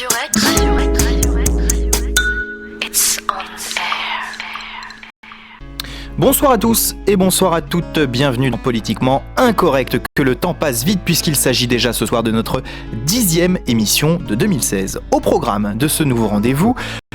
Radio Rec. It's on air. Bonsoir à tous et bonsoir à toutes, bienvenue dans Politiquement Incorrect, que le temps passe vite puisqu'il s'agit déjà ce soir de notre 10e émission de 2016. Au programme de ce nouveau rendez-vous,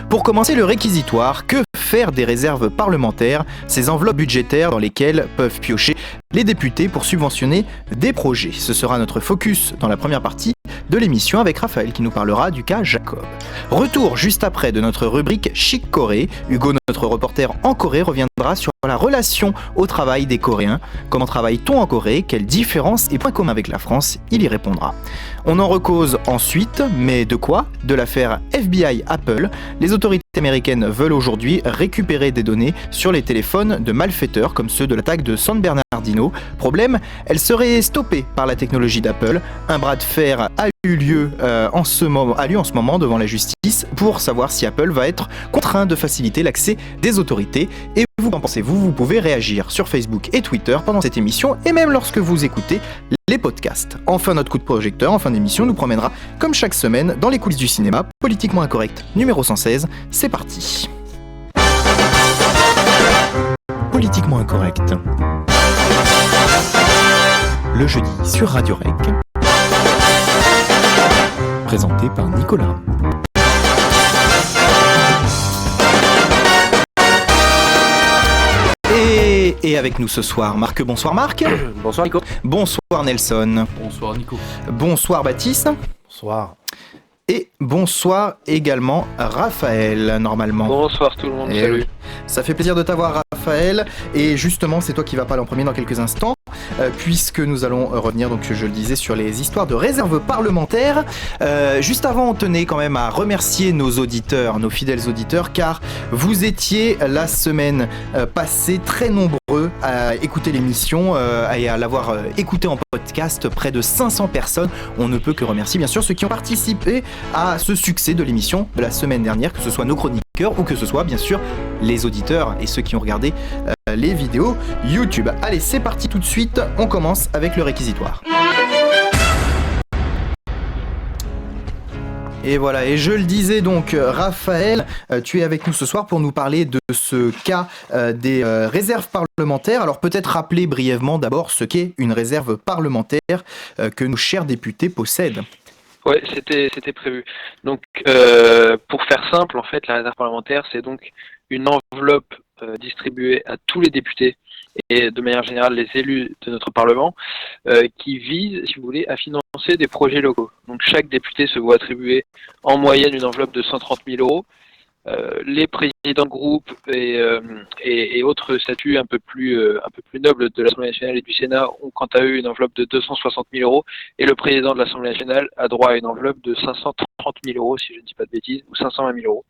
pour commencer le réquisitoire, que faire des réserves parlementaires, ces enveloppes budgétaires dans lesquelles peuvent piocher les députés pour subventionner des projets. Ce sera notre focus dans la première partie de l'émission avec Raphaël qui nous parlera du cas Jacob. Retour juste après de notre rubrique Chic Corée. Hugo, notre reporter en Corée, reviendra sur la relation au travail des Coréens. Comment travaille-t-on en Corée? Quelles différences et points communs avec la France? Il y répondra. On en recause ensuite, mais de quoi? De l'affaire FBI-Apple. Les autorités américaines veulent aujourd'hui récupérer des données sur les téléphones de malfaiteurs comme ceux de l'attaque de San Bernardino. Problème, elle serait stoppée par la technologie d'Apple. Un bras de fer a eu lieu en ce moment devant la justice pour savoir si Apple va être contraint de faciliter l'accès des autorités. Et vous, qu'en pensez-vous? Vous pouvez réagir sur Facebook et Twitter pendant cette émission et même lorsque vous écoutez les podcasts. Enfin, notre coup de projecteur en fin d'émission nous promènera, comme chaque semaine, dans les coulisses du cinéma. Politiquement Incorrect, numéro 116, c'est parti. Politiquement Incorrect. Le jeudi sur Radio Rec. Présenté par Nicolas. Et avec nous ce soir, Marc. Bonsoir Marc. Bonsoir Nico. Bonsoir Nelson. Bonsoir Nico. Bonsoir Baptiste. Bonsoir. Et bonsoir également Raphaël, normalement. Bonsoir tout le monde, salut. Oui. Ça fait plaisir de t'avoir Raphaël, et justement c'est toi qui vas parler en premier dans quelques instants, puisque nous allons revenir, donc je le disais, sur les histoires de réserve parlementaire. Juste avant, on tenait quand même à remercier nos auditeurs, nos fidèles auditeurs, car vous étiez la semaine passée très nombreux à écouter l'émission et à l'avoir écouté en podcast, près de 500 personnes. On ne peut que remercier bien sûr ceux qui ont participé à ce succès de l'émission de la semaine dernière, que ce soit nos chroniqueurs ou que ce soit bien sûr les auditeurs et ceux qui ont regardé les vidéos YouTube. Allez, c'est parti tout de suite, on commence avec le réquisitoire. Et voilà, et je le disais donc, Raphaël, tu es avec nous ce soir pour nous parler de ce cas des réserves parlementaires. Alors peut-être rappeler brièvement d'abord ce qu'est une réserve parlementaire que nos chers députés possèdent. Ouais, c'était prévu. Donc, pour faire simple, en fait, la réserve parlementaire, c'est donc une enveloppe distribuée à tous les députés et de manière générale les élus de notre Parlement, qui vise, si vous voulez, à financer des projets locaux. Donc chaque député se voit attribuer en moyenne une enveloppe de 130 000 euros. Les présidents de groupe et autres statuts un peu plus nobles de l'Assemblée nationale et du Sénat ont quant à eux une enveloppe de 260 000 euros, et le président de l'Assemblée nationale a droit à une enveloppe de 530 000 euros, si je ne dis pas de bêtises, ou 520 000 euros.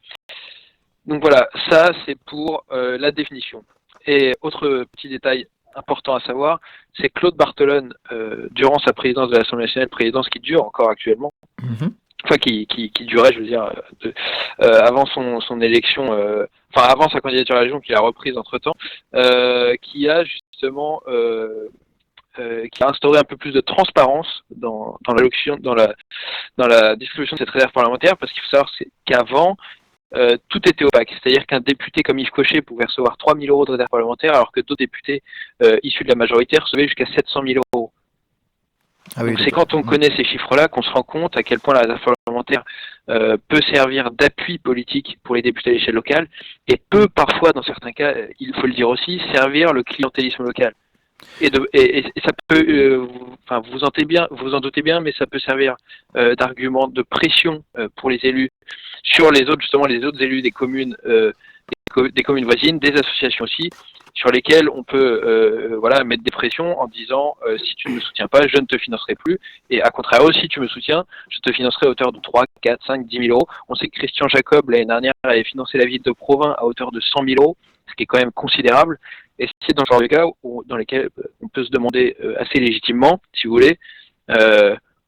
Donc voilà, ça c'est pour la définition. Et autre petit détail important à savoir, c'est Claude Barthelone, durant sa présidence de l'Assemblée nationale, présidence qui dure encore actuellement, enfin qui durait, je veux dire, avant son élection, avant sa candidature à la Légion, qu'il a reprise entre-temps, qui a justement qui a instauré un peu plus de transparence dans la distribution de cette réserve parlementaire, parce qu'il faut savoir qu'avant, tout était opaque, c'est-à-dire qu'un député comme Yves Cochet pouvait recevoir 3 000 euros de réserve parlementaire, alors que d'autres députés issus de la majorité recevaient jusqu'à 700 000 euros. Ah oui, donc c'est quand on connaît ces chiffres-là qu'on se rend compte à quel point la réserve parlementaire peut servir d'appui politique pour les députés à l'échelle locale, et peut parfois, dans certains cas, il faut le dire aussi, servir le clientélisme local. Et ça peut, vous en doutez bien, mais ça peut servir d'argument de pression pour les élus sur les autres élus des communes, des communes voisines, des associations aussi, sur lesquelles on peut mettre des pressions en disant si tu ne me soutiens pas, je ne te financerai plus, et à contrario, si tu me soutiens, je te financerai à hauteur de 3, 4, 5, 10 000 euros. On sait que Christian Jacob, l'année dernière, avait financé la ville de Provins à hauteur de 100 000 euros, ce qui est quand même considérable, et c'est dans ce genre de cas dans lesquels on peut se demander assez légitimement, si vous voulez,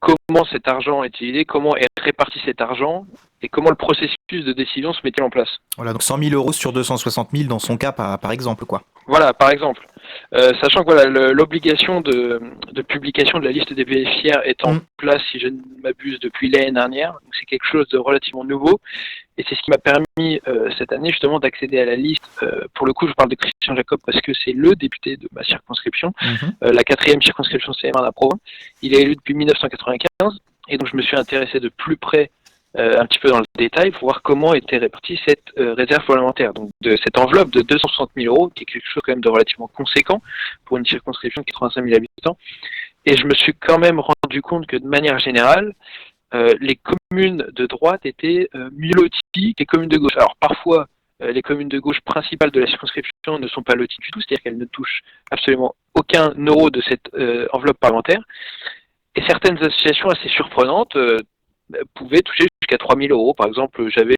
comment cet argent est utilisé, comment est réparti cet argent, et comment le processus de décision se met-il en place. Voilà, donc 100 000 euros sur 260 000 dans son cas, par exemple, quoi. Voilà, par exemple. Sachant que voilà, l'obligation de publication de la liste des bénéficiaires est en place, si je ne m'abuse, depuis l'année dernière. Donc c'est quelque chose de relativement nouveau. Et c'est ce qui m'a permis cette année justement d'accéder à la liste. Pour le coup, je parle de Christian Jacob parce que c'est le député de ma circonscription, la 4e circonscription CM1 d'Approvins. Il est élu depuis 1995 et donc je me suis intéressé de plus près un petit peu dans le détail pour voir comment était répartie cette réserve parlementaire. Donc de cette enveloppe de 260 000 euros, qui est quelque chose quand même de relativement conséquent pour une circonscription de 85 000 habitants. Et je me suis quand même rendu compte que de manière générale, les communes de droite étaient mieux loties que les communes de gauche. Alors parfois, les communes de gauche principales de la circonscription ne sont pas loties du tout, c'est-à-dire qu'elles ne touchent absolument aucun euro de cette enveloppe parlementaire. Et certaines associations assez surprenantes pouvaient toucher jusqu'à 3 000 euros. Par exemple, j'avais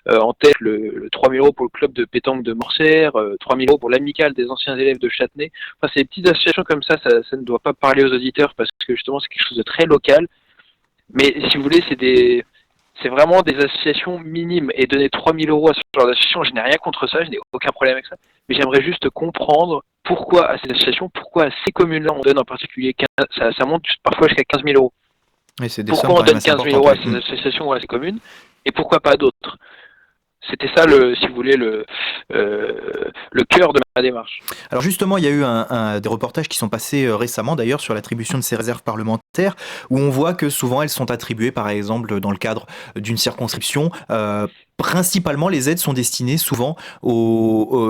en tête le 3 000 euros pour le club de pétanque de Morcères, 3 000 euros pour l'amicale des anciens élèves de Châtenay. Enfin, c'est des petites associations comme ça ne doit pas parler aux auditeurs parce que justement c'est quelque chose de très local. Mais si vous voulez, c'est vraiment des associations minimes. Et donner 3 000 euros à ce genre d'association, je n'ai rien contre ça, je n'ai aucun problème avec ça. Mais j'aimerais juste comprendre pourquoi à ces associations, pourquoi à ces communes-là, on donne en particulier, ça monte parfois jusqu'à 15 000 euros. Et c'est des Pourquoi on donne 15 000 euros à ces associations ou à ces communes, et pourquoi pas d'autres? C'était ça, si vous voulez, le cœur de ma démarche. Alors justement, il y a eu des reportages qui sont passés récemment d'ailleurs sur l'attribution de ces réserves parlementaires, où on voit que souvent elles sont attribuées par exemple dans le cadre d'une circonscription. Principalement, les aides sont destinées souvent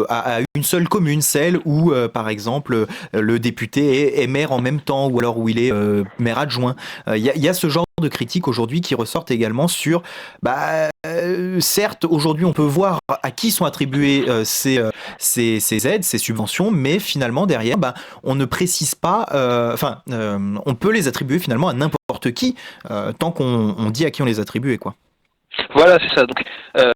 à une seule commune, celle où, par exemple, le député est maire en même temps, ou alors où il est maire adjoint. Il y a ce genre de critiques aujourd'hui qui ressortent également sur, certes, aujourd'hui on peut voir à qui sont attribuées ces aides, ces subventions, mais finalement derrière, on ne précise pas, on peut les attribuer finalement à n'importe qui, tant qu'on dit à qui on les attribue, quoi. Voilà, c'est ça. Donc,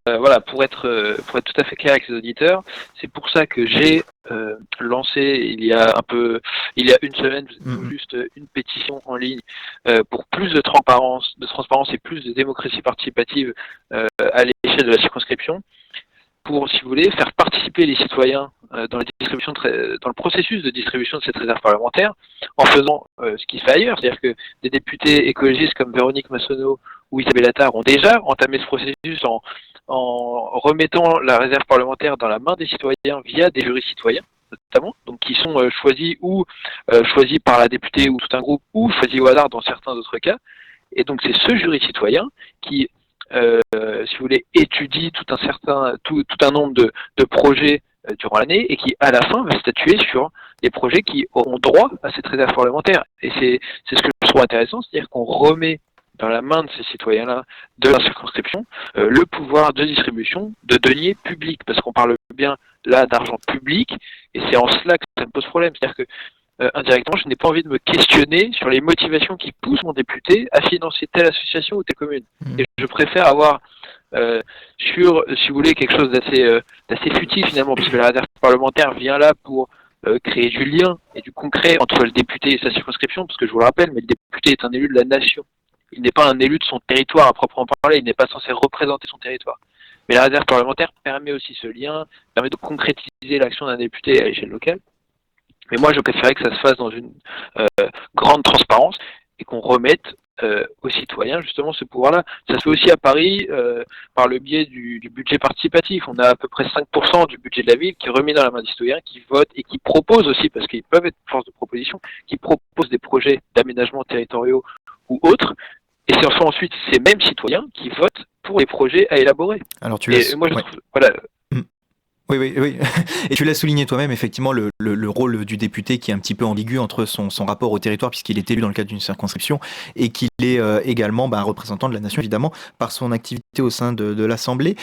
voilà, pour être tout à fait clair avec les auditeurs, c'est pour ça que j'ai lancé il y a une semaine, juste une pétition en ligne pour plus de transparence et plus de démocratie participative à l'échelle de la circonscription, pour, si vous voulez, faire participer les citoyens dans le processus de distribution de cette réserve parlementaire, en faisant ce qui se fait ailleurs, c'est-à-dire que des députés écologistes comme Véronique Massonneau ou Isabelle Attard ont déjà entamé ce processus en remettant la réserve parlementaire dans la main des citoyens via des jurys citoyens, notamment, donc qui sont choisis par la députée ou tout un groupe, ou choisis au hasard dans certains autres cas. Et donc c'est ce jury citoyen qui si vous voulez, étudie tout un nombre de projets durant l'année et qui, à la fin, va statuer sur les projets qui auront droit à cette réserve parlementaire. Et c'est ce que je trouve intéressant, c'est-à-dire qu'on remet dans la main de ces citoyens-là, de la circonscription, le pouvoir de distribution de deniers publics, parce qu'on parle bien là d'argent public, et c'est en cela que ça me pose problème. C'est-à-dire que indirectement, je n'ai pas envie de me questionner sur les motivations qui poussent mon député à financer telle association ou telle commune. Et je préfère avoir si vous voulez, quelque chose d'assez futile finalement, parce que la réserve parlementaire vient là pour créer du lien et du concret entre le député et sa circonscription, parce que je vous le rappelle, mais le député est un élu de la nation. Il n'est pas un élu de son territoire à proprement parler, il n'est pas censé représenter son territoire. Mais la réserve parlementaire permet aussi ce lien, permet de concrétiser l'action d'un député à l'échelle locale. Mais moi, je préférais que ça se fasse dans une grande transparence et qu'on remette aux citoyens justement ce pouvoir-là. Ça se fait aussi à Paris par le biais du budget participatif. On a à peu près 5% du budget de la ville qui est remis dans la main des citoyens, qui votent et qui proposent aussi, parce qu'ils peuvent être force de proposition, qui proposent des projets d'aménagement territoriaux ou autres. Et c'est ensuite ces mêmes citoyens qui votent pour les projets à élaborer. Alors moi, je trouve, voilà. Oui. Et tu l'as souligné toi-même, effectivement, le rôle du député qui est un petit peu ambigu entre son rapport au territoire, puisqu'il est élu dans le cadre d'une circonscription, et qu'il est également un représentant de la nation, évidemment, par son activité au sein de l'Assemblée.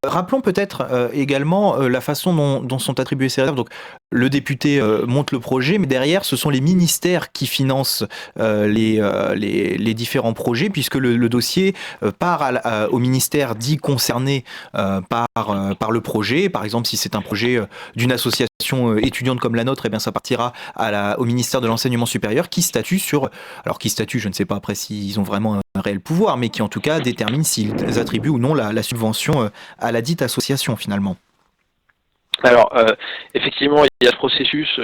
Rappelons peut-être également la façon dont sont attribuées ces réserves. Donc, le député monte le projet, mais derrière, ce sont les ministères qui financent les différents projets, puisque le dossier part au ministère dit concerné par le projet. Par exemple, si c'est un projet d'une association étudiante comme la nôtre, eh bien, ça partira au ministère de l'Enseignement supérieur qui statue je ne sais pas après s'ils ont vraiment un réel pouvoir, mais qui en tout cas détermine s'ils attribuent ou non la subvention à la dite association finalement. Alors, effectivement, il y a ce processus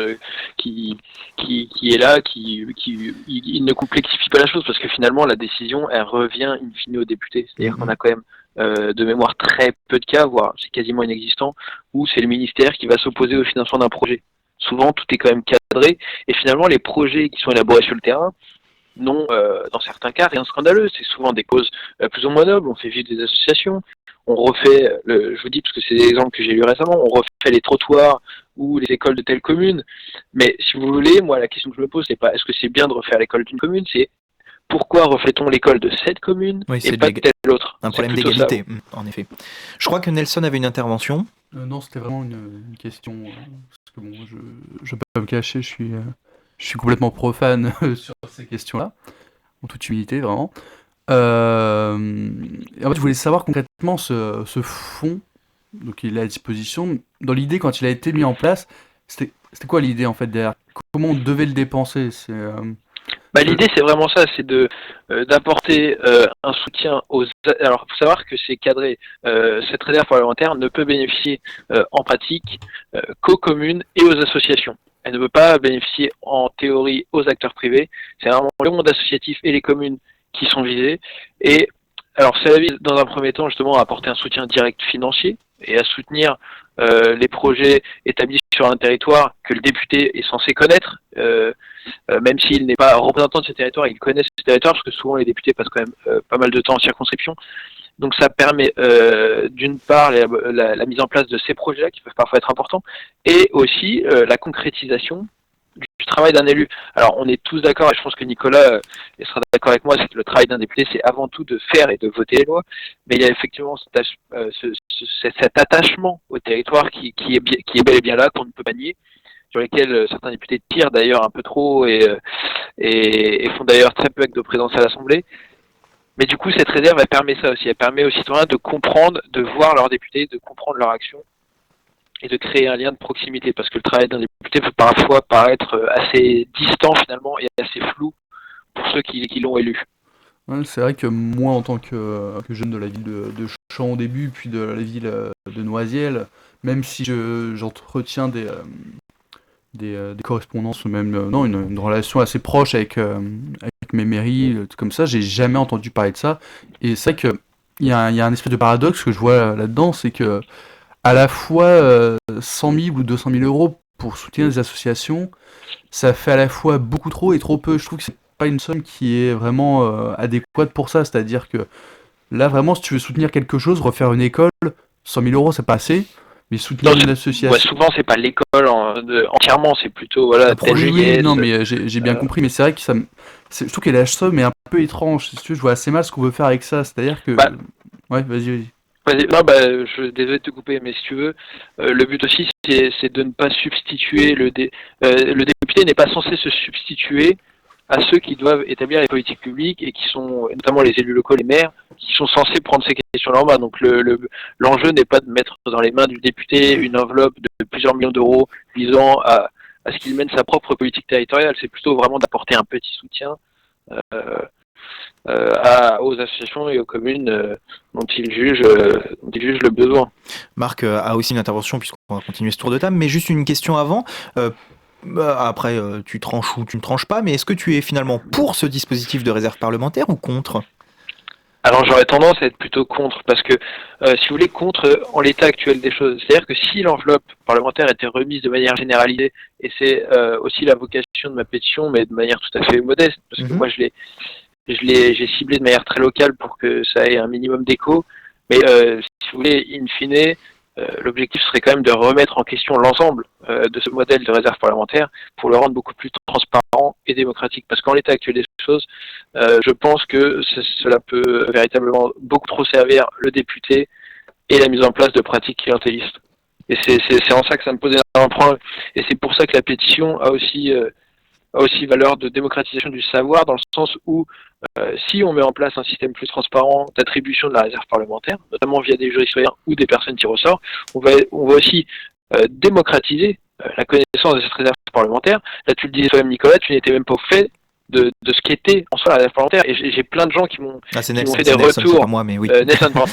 qui est là, il ne complexifie pas la chose parce que finalement, la décision, elle revient in fine aux députés. C'est-à-dire qu'on a quand même de mémoire très peu de cas, voire c'est quasiment inexistant, où c'est le ministère qui va s'opposer au financement d'un projet. Souvent, tout est quand même cadré et finalement, les projets qui sont élaborés sur le terrain n'ont, dans certains cas, rien de scandaleux. C'est souvent des causes plus ou moins nobles. On fait vivre des associations. On refait, je vous dis parce que c'est des exemples que j'ai lus récemment, on refait les trottoirs ou les écoles de telle commune. Mais si vous voulez, moi, la question que je me pose, c'est pas est-ce que c'est bien de refaire l'école d'une commune, c'est pourquoi refait-on l'école de cette commune Oui, et c'est pas de telle autre. un C'est problème plutôt ça. d'égalité, en effet. Je crois que Nelson avait une intervention. Non, c'était vraiment une question. Parce que bon, je peux pas me cacher, je suis complètement profane sur ces questions-là, en toute humilité, vraiment. Et en fait, je voulais savoir concrètement ce fonds, donc il est à disposition. Dans l'idée, quand il a été mis en place, c'était quoi l'idée en fait derrière? Comment on devait le dépenser? L'idée, c'est vraiment ça, c'est d'apporter un soutien aux. Alors, il faut savoir que c'est cadré. Cette réserve parlementaire ne peut bénéficier en pratique qu'aux communes et aux associations. Elle ne peut pas bénéficier en théorie aux acteurs privés. C'est vraiment le monde associatif et les communes qui sont visées. Et alors, ça vise dans un premier temps justement à apporter un soutien direct financier et à soutenir les projets établis sur un territoire que le député est censé connaître. Même s'il n'est pas représentant de ce territoire, il connaît ce territoire parce que souvent les députés passent quand même pas mal de temps en circonscription. Donc ça permet d'une part la mise en place de ces projets-là qui peuvent parfois être importants et aussi la concrétisation du travail d'un élu. Alors on est tous d'accord et je pense que Nicolas sera d'accord avec moi, c'est que le travail d'un député c'est avant tout de faire et de voter les lois, mais il y a effectivement cet attachement au territoire qui est bel et bien là, qu'on ne peut pas nier, sur lesquels certains députés tirent d'ailleurs un peu trop et font d'ailleurs très peu acte de présence à l'Assemblée. Mais du coup, cette réserve, elle permet ça aussi. Elle permet aux citoyens de comprendre, de voir leurs députés, de comprendre leur action et de créer un lien de proximité. Parce que le travail d'un député peut parfois paraître assez distant finalement et assez flou pour ceux qui l'ont élu. Ouais, c'est vrai que moi, en tant que jeune de la ville de Champs au début, puis de la ville de Noisiel, même si j'entretiens des correspondances ou même non une relation assez proche avec mes mairies, tout comme ça, j'ai jamais entendu parler de ça. Et c'est vrai que il y a un espèce de paradoxe que je vois là-dedans, c'est que à la fois 100 000 ou 200 000 euros pour soutenir des associations, ça fait à la fois beaucoup trop et trop peu. Je trouve que c'est pas une somme qui est vraiment adéquate pour ça. C'est-à-dire que là, vraiment, si tu veux soutenir quelque chose, refaire une école, 100 000 euros, c'est pas assez. Mais soutenir une association. Ouais, souvent, c'est pas l'école entièrement, c'est plutôt voilà, un projet. Oui, non, mais j'ai bien compris. Mais c'est vrai que je trouve que la somme est un peu étrange. Si tu veux, je vois assez mal ce qu'on veut faire avec ça. C'est-à-dire que. Ouais, vas-y. Non, je suis désolé de te couper, mais si tu veux, le but aussi, c'est de ne pas substituer le député n'est pas censé se substituer à ceux qui doivent établir les politiques publiques et qui sont, notamment les élus locaux, les maires, qui sont censés prendre ces questions en main. Donc l'enjeu n'est pas de mettre dans les mains du député une enveloppe de plusieurs millions d'euros visant à ce qu'il mène sa propre politique territoriale. C'est plutôt vraiment d'apporter un petit soutien aux associations et aux communes dont ils jugent le besoin. Marc a aussi une intervention puisqu'on va continuer ce tour de table, mais juste une question avant. Après, tu tranches ou tu ne tranches pas, mais est-ce que tu es finalement pour ce dispositif de réserve parlementaire ou contre ? Alors j'aurais tendance à être plutôt contre, parce que si vous voulez, contre en l'état actuel des choses. C'est-à-dire que si l'enveloppe parlementaire était remise de manière généralisée, et c'est aussi la vocation de ma pétition, mais de manière tout à fait modeste, parce que moi j'ai ciblé de manière très locale pour que ça ait un minimum d'écho, mais si vous voulez, in fine, l'objectif serait quand même de remettre en question l'ensemble de ce modèle de réserve parlementaire pour le rendre beaucoup plus transparent et démocratique. Parce qu'en l'état actuel des choses, je pense que cela peut véritablement beaucoup trop servir le député et la mise en place de pratiques clientélistes. Et c'est en ça que ça me pose énormément de problème. Et c'est pour ça que la pétition a aussi valeur de démocratisation du savoir, dans le sens où si on met en place un système plus transparent d'attribution de la réserve parlementaire, notamment via des jurys citoyens ou des personnes qui ressortent, on va aussi démocratiser la connaissance de cette réserve parlementaire. Là, tu le disais toi-même, Nicolas, tu n'étais même pas au fait de ce qu'était en soi la réserve parlementaire. Et j'ai plein de gens qui m'ont c'est m'ont Nelson, fait des Nelson, c'est retours. pas moi, mais oui. Nelson, pardon.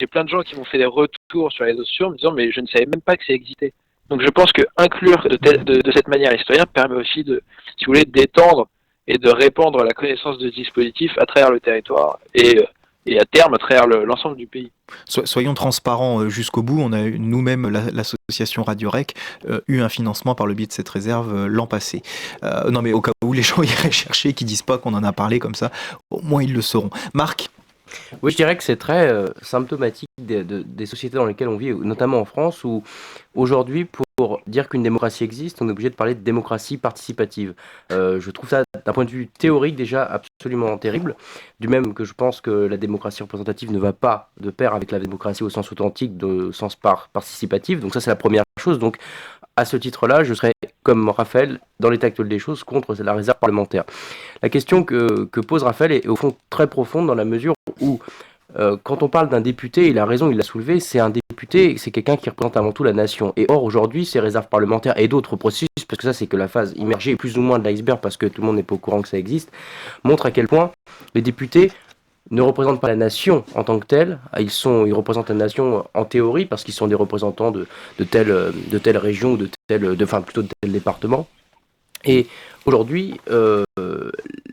J'ai plein de gens qui m'ont fait des retours sur les réseaux sociaux en me disant mais je ne savais même pas que ça existait. Donc je pense que inclure de cette manière les citoyens permet aussi de, si vous voulez, d'étendre et de répandre la connaissance de ce dispositif à travers le territoire et à terme à travers l'ensemble du pays. Soyons transparents jusqu'au bout. On a nous-mêmes, l'association Radio Rec, eu un financement par le biais de cette réserve l'an passé. Non, mais au cas où les gens iraient chercher, qui disent pas qu'on en a parlé comme ça, au moins ils le sauront. Marc? Oui, je dirais que c'est très symptomatique des sociétés dans lesquelles on vit, notamment en France, où aujourd'hui, pour dire qu'une démocratie existe, on est obligé de parler de démocratie participative. Je trouve ça, d'un point de vue théorique, déjà absolument terrible. Du même que je pense que la démocratie représentative ne va pas de pair avec la démocratie au sens authentique, au sens participatif. Donc ça, c'est la première chose. Donc, à ce titre-là, je serais, comme Raphaël, dans l'état actuel des choses, contre la réserve parlementaire. La question que pose Raphaël est au fond très profonde dans la mesure où, quand on parle d'un député, il a raison, il l'a soulevé, c'est un député, c'est quelqu'un qui représente avant tout la nation. Et or, aujourd'hui, ces réserves parlementaires et d'autres processus, parce que ça, c'est que la phase immergée, plus ou moins de l'iceberg, parce que tout le monde n'est pas au courant que ça existe, montrent à quel point les députés ne représentent pas la nation en tant que telle. Ils représentent la nation en théorie, parce qu'ils sont des représentants de telle région, plutôt de tel département. Et aujourd'hui,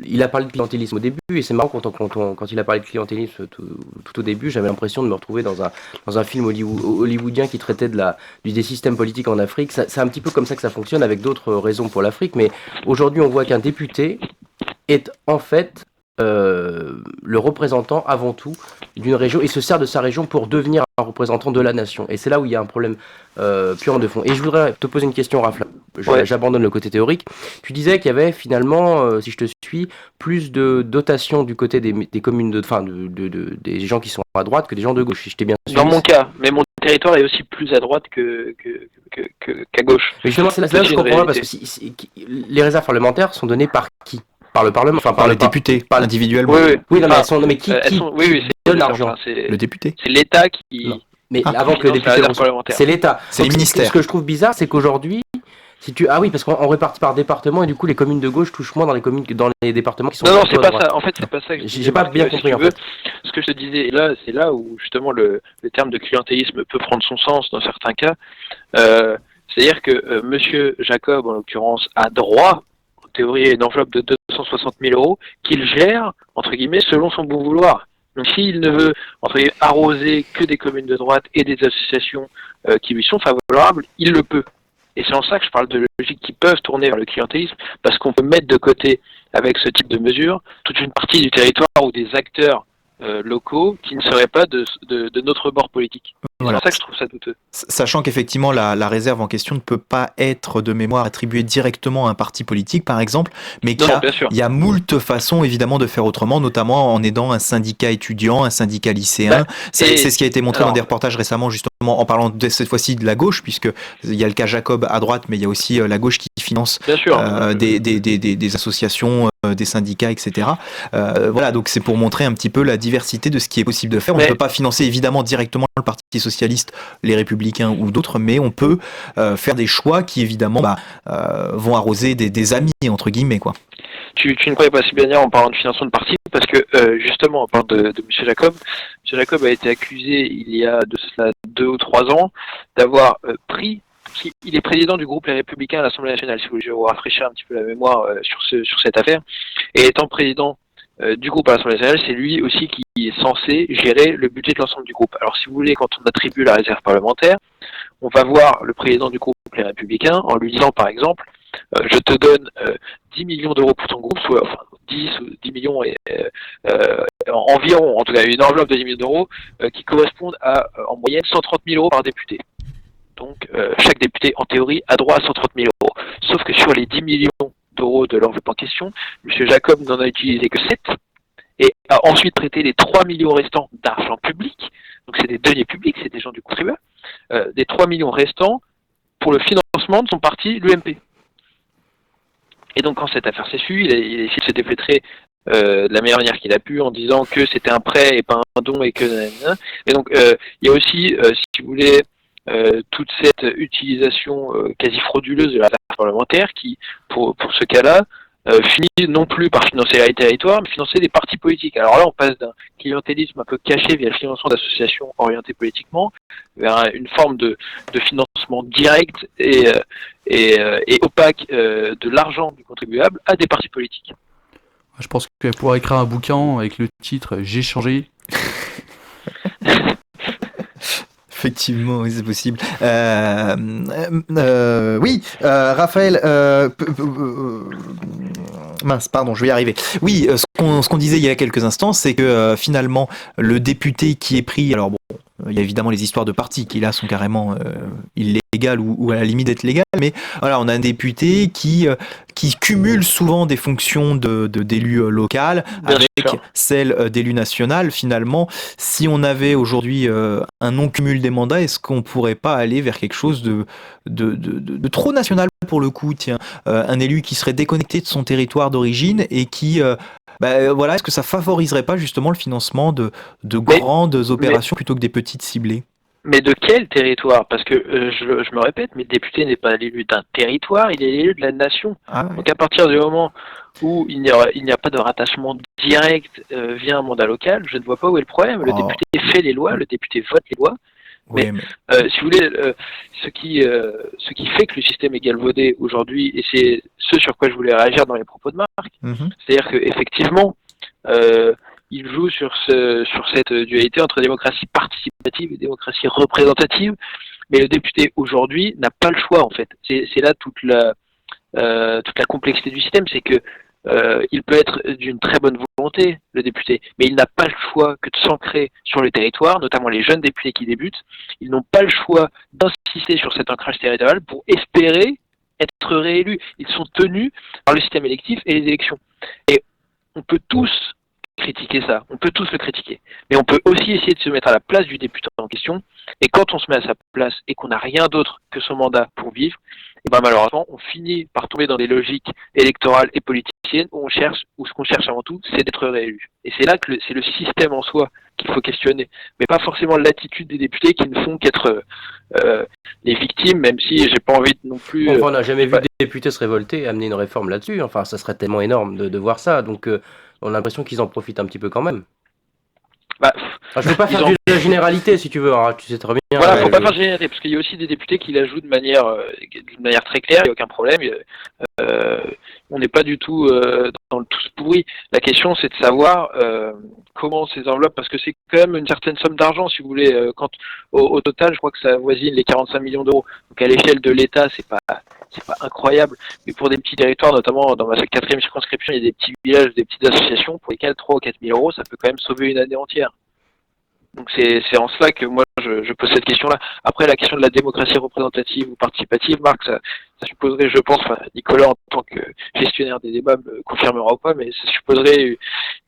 il a parlé de clientélisme au début, et c'est marrant quand il a parlé de clientélisme tout au début, j'avais l'impression de me retrouver dans un film hollywoodien qui traitait des systèmes politiques en Afrique. C'est un petit peu comme ça que ça fonctionne, avec d'autres raisons pour l'Afrique, mais aujourd'hui on voit qu'un député est en fait le représentant avant tout d'une région, et se sert de sa région pour devenir un représentant de la nation. Et c'est là où il y a un problème purement de fond. Et je voudrais te poser une question, Raph. J'abandonne le côté théorique. Tu disais qu'il y avait finalement, si je te suis, plus de dotation du côté des communes des gens qui sont à droite que des gens de gauche. Si je t'ai bien suivi. Dans mon cas, mais mon territoire est aussi plus à droite qu'à gauche. Mais justement, c'est là que je comprends pas, parce que les réserves parlementaires sont données par qui? Par le Parlement, par les députés, individuellement. Oui, non, mais elles sont, mais qui donne l'argent? Le député. C'est l'État qui. Non. Mais avant que le député, c'est l'État. C'est les ministères. Ce que je trouve bizarre, c'est qu'aujourd'hui, oui, parce qu'on répartit par département, et du coup, les communes de gauche touchent moins dans les départements qui sont. Non, c'est pas ça. En fait, c'est pas ça. J'ai pas bien compris. En fait. Ce que je te disais là, c'est là où justement le terme de clientélisme peut prendre son sens dans certains cas. C'est-à-dire que Monsieur Jacob, en l'occurrence, a droit, en théorie, à une enveloppe de 260 000 euros qu'il gère, entre guillemets, selon son bon vouloir. Donc s'il ne veut, entre guillemets, arroser que des communes de droite et des associations qui lui sont favorables, il le peut. Et c'est en ça que je parle de logiques qui peuvent tourner vers le clientélisme, parce qu'on peut mettre de côté, avec ce type de mesures, toute une partie du territoire ou des acteurs locaux qui ne seraient pas de notre bord politique. Voilà. C'est pour ça que je trouve ça douteux. Sachant qu'effectivement la réserve en question ne peut pas être de mémoire attribuée directement à un parti politique par exemple, mais qu'il y a moult façons évidemment de faire autrement, notamment en aidant un syndicat étudiant, un syndicat lycéen. C'est ce qui a été montré dans des reportages récemment, justement en parlant cette fois-ci de la gauche, puisque il y a le cas Jacob à droite, mais il y a aussi la gauche qui finance des associations, des syndicats, etc. Voilà, donc c'est pour montrer un petit peu la diversité de ce qui est possible de faire. On ne peut pas financer évidemment directement le Parti socialiste, les Républicains ou d'autres, mais on peut faire des choix qui évidemment vont arroser des amis entre guillemets quoi. Tu ne croyais pas si bien dire en parlant de financement de parti, parce que justement, on parle de M. Jacob. M. Jacob a été accusé il y a de cela 2 ou 3 ans d'avoir pris. Il est président du groupe Les Républicains à l'Assemblée nationale, si vous voulez, je vais vous rafraîchir un petit peu la mémoire sur cette affaire. Et étant président du groupe à l'Assemblée nationale, c'est lui aussi qui est censé gérer le budget de l'ensemble du groupe. Alors si vous voulez, quand on attribue la réserve parlementaire, on va voir le président du groupe Les Républicains en lui disant par exemple je te donne 10 millions d'euros pour ton groupe, soit 10 ou 10 millions environ, en tout cas une enveloppe de 10 millions d'euros qui correspondent à en moyenne 130 000 euros par député. Donc chaque député en théorie a droit à 130 000 euros. Sauf que sur les 10 millions d'euros de l'enveloppe en question, M. Jacob n'en a utilisé que 7 et a ensuite prêté les 3 millions restants d'argent public. Donc c'est des deniers publics, c'est des gens du contribuable, des 3 millions restants pour le financement de son parti, l'UMP. Et donc quand cette affaire s'est su, il a essayé de se dépêtrer de la meilleure manière qu'il a pu en disant que c'était un prêt et pas un don et que... Et donc il y a aussi, si vous voulez, toute cette utilisation quasi frauduleuse de la réserve parlementaire qui, pour ce cas-là, finit non plus par financer les territoires, mais financer des partis politiques. Alors là, on passe d'un clientélisme un peu caché via le financement d'associations orientées politiquement vers une forme de financement direct et opaque de l'argent du contribuable à des partis politiques. Je pense qu'elle pourrait écrire un bouquin avec le titre J'ai changé. Effectivement, oui, c'est possible. Oui, Raphaël, mince, pardon, je vais y arriver. Oui, ce qu'on disait il y a quelques instants, c'est que finalement, le député qui est pris, alors bon, il y a évidemment les histoires de partis qui là sont carrément illégales ou à la limite d'être légales, mais voilà, on a un député qui cumule souvent des fonctions d'élu local Bien avec sûr. celle d'élu national. Finalement, si on avait aujourd'hui un non-cumul des mandats, est-ce qu'on pourrait pas aller vers quelque chose de trop national pour le coup, tiens, un élu qui serait déconnecté de son territoire d'origine et qui voilà, est-ce que ça favoriserait pas justement le financement de grandes opérations plutôt que des petites ciblées? Mais de quel territoire? Parce que je me répète, mais le député n'est pas l'élu d'un territoire, il est l'élu de la nation. Ah ouais. Donc à partir du moment où il n'y a pas de rattachement direct via un mandat local, je ne vois pas où est le problème. Le Oh. député fait les lois, le député vote les lois. Oui, mais Si vous voulez, ce qui fait que le système est galvaudé aujourd'hui, et c'est ce sur quoi je voulais réagir dans les propos de Marc, mhm. c'est-à-dire qu'effectivement, il joue sur cette dualité entre démocratie participative et démocratie représentative, mais le député aujourd'hui n'a pas le choix en fait. C'est là toute la complexité du système, c'est que il peut être d'une très bonne volonté, le député, mais il n'a pas le choix que de s'ancrer sur le territoire, notamment les jeunes députés qui débutent. Ils n'ont pas le choix d'insister sur cet ancrage territorial pour espérer être réélus. Ils sont tenus par le système électif et les élections. Et on peut tous critiquer ça, on peut tous le critiquer, mais on peut aussi essayer de se mettre à la place du député en question, et quand on se met à sa place et qu'on n'a rien d'autre que son mandat pour vivre, et ben malheureusement on finit par tomber dans des logiques électorales et politiciennes où ce qu'on cherche avant tout, c'est d'être réélu. Et c'est là que c'est le système en soi qu'il faut questionner, mais pas forcément l'attitude des députés qui ne font qu'être les victimes, même si j'ai pas envie non plus... Enfin, on n'a jamais vu des députés se révolter et amener une réforme là-dessus. Enfin, ça serait tellement énorme de voir ça. Donc, on a l'impression qu'ils en profitent un petit peu quand même. Bah, Enfin, je veux pas faire de la généralité, si tu veux. Hein, tu sais très bien. voilà, faut pas faire généralité, parce qu'il y a aussi des députés qui la jouent de manière très claire, il n'y a aucun problème. On n'est pas du tout dans le tous pourri. La question, c'est de savoir comment ces enveloppes, parce que c'est quand même une certaine somme d'argent, si vous voulez. Quand au total, je crois que ça avoisine les 45 millions d'euros. Donc à l'échelle de l'État, c'est pas incroyable, mais pour des petits territoires, notamment dans ma 4e circonscription, il y a des petits villages, des petites associations pour lesquelles 3 ou 4 000 euros, ça peut quand même sauver une année entière. Donc c'est en cela que moi je pose cette question-là. Après, la question de la démocratie représentative ou participative, Marc, ça supposerait, je pense, Nicolas en tant que gestionnaire des débats me confirmera ou pas, mais ça supposerait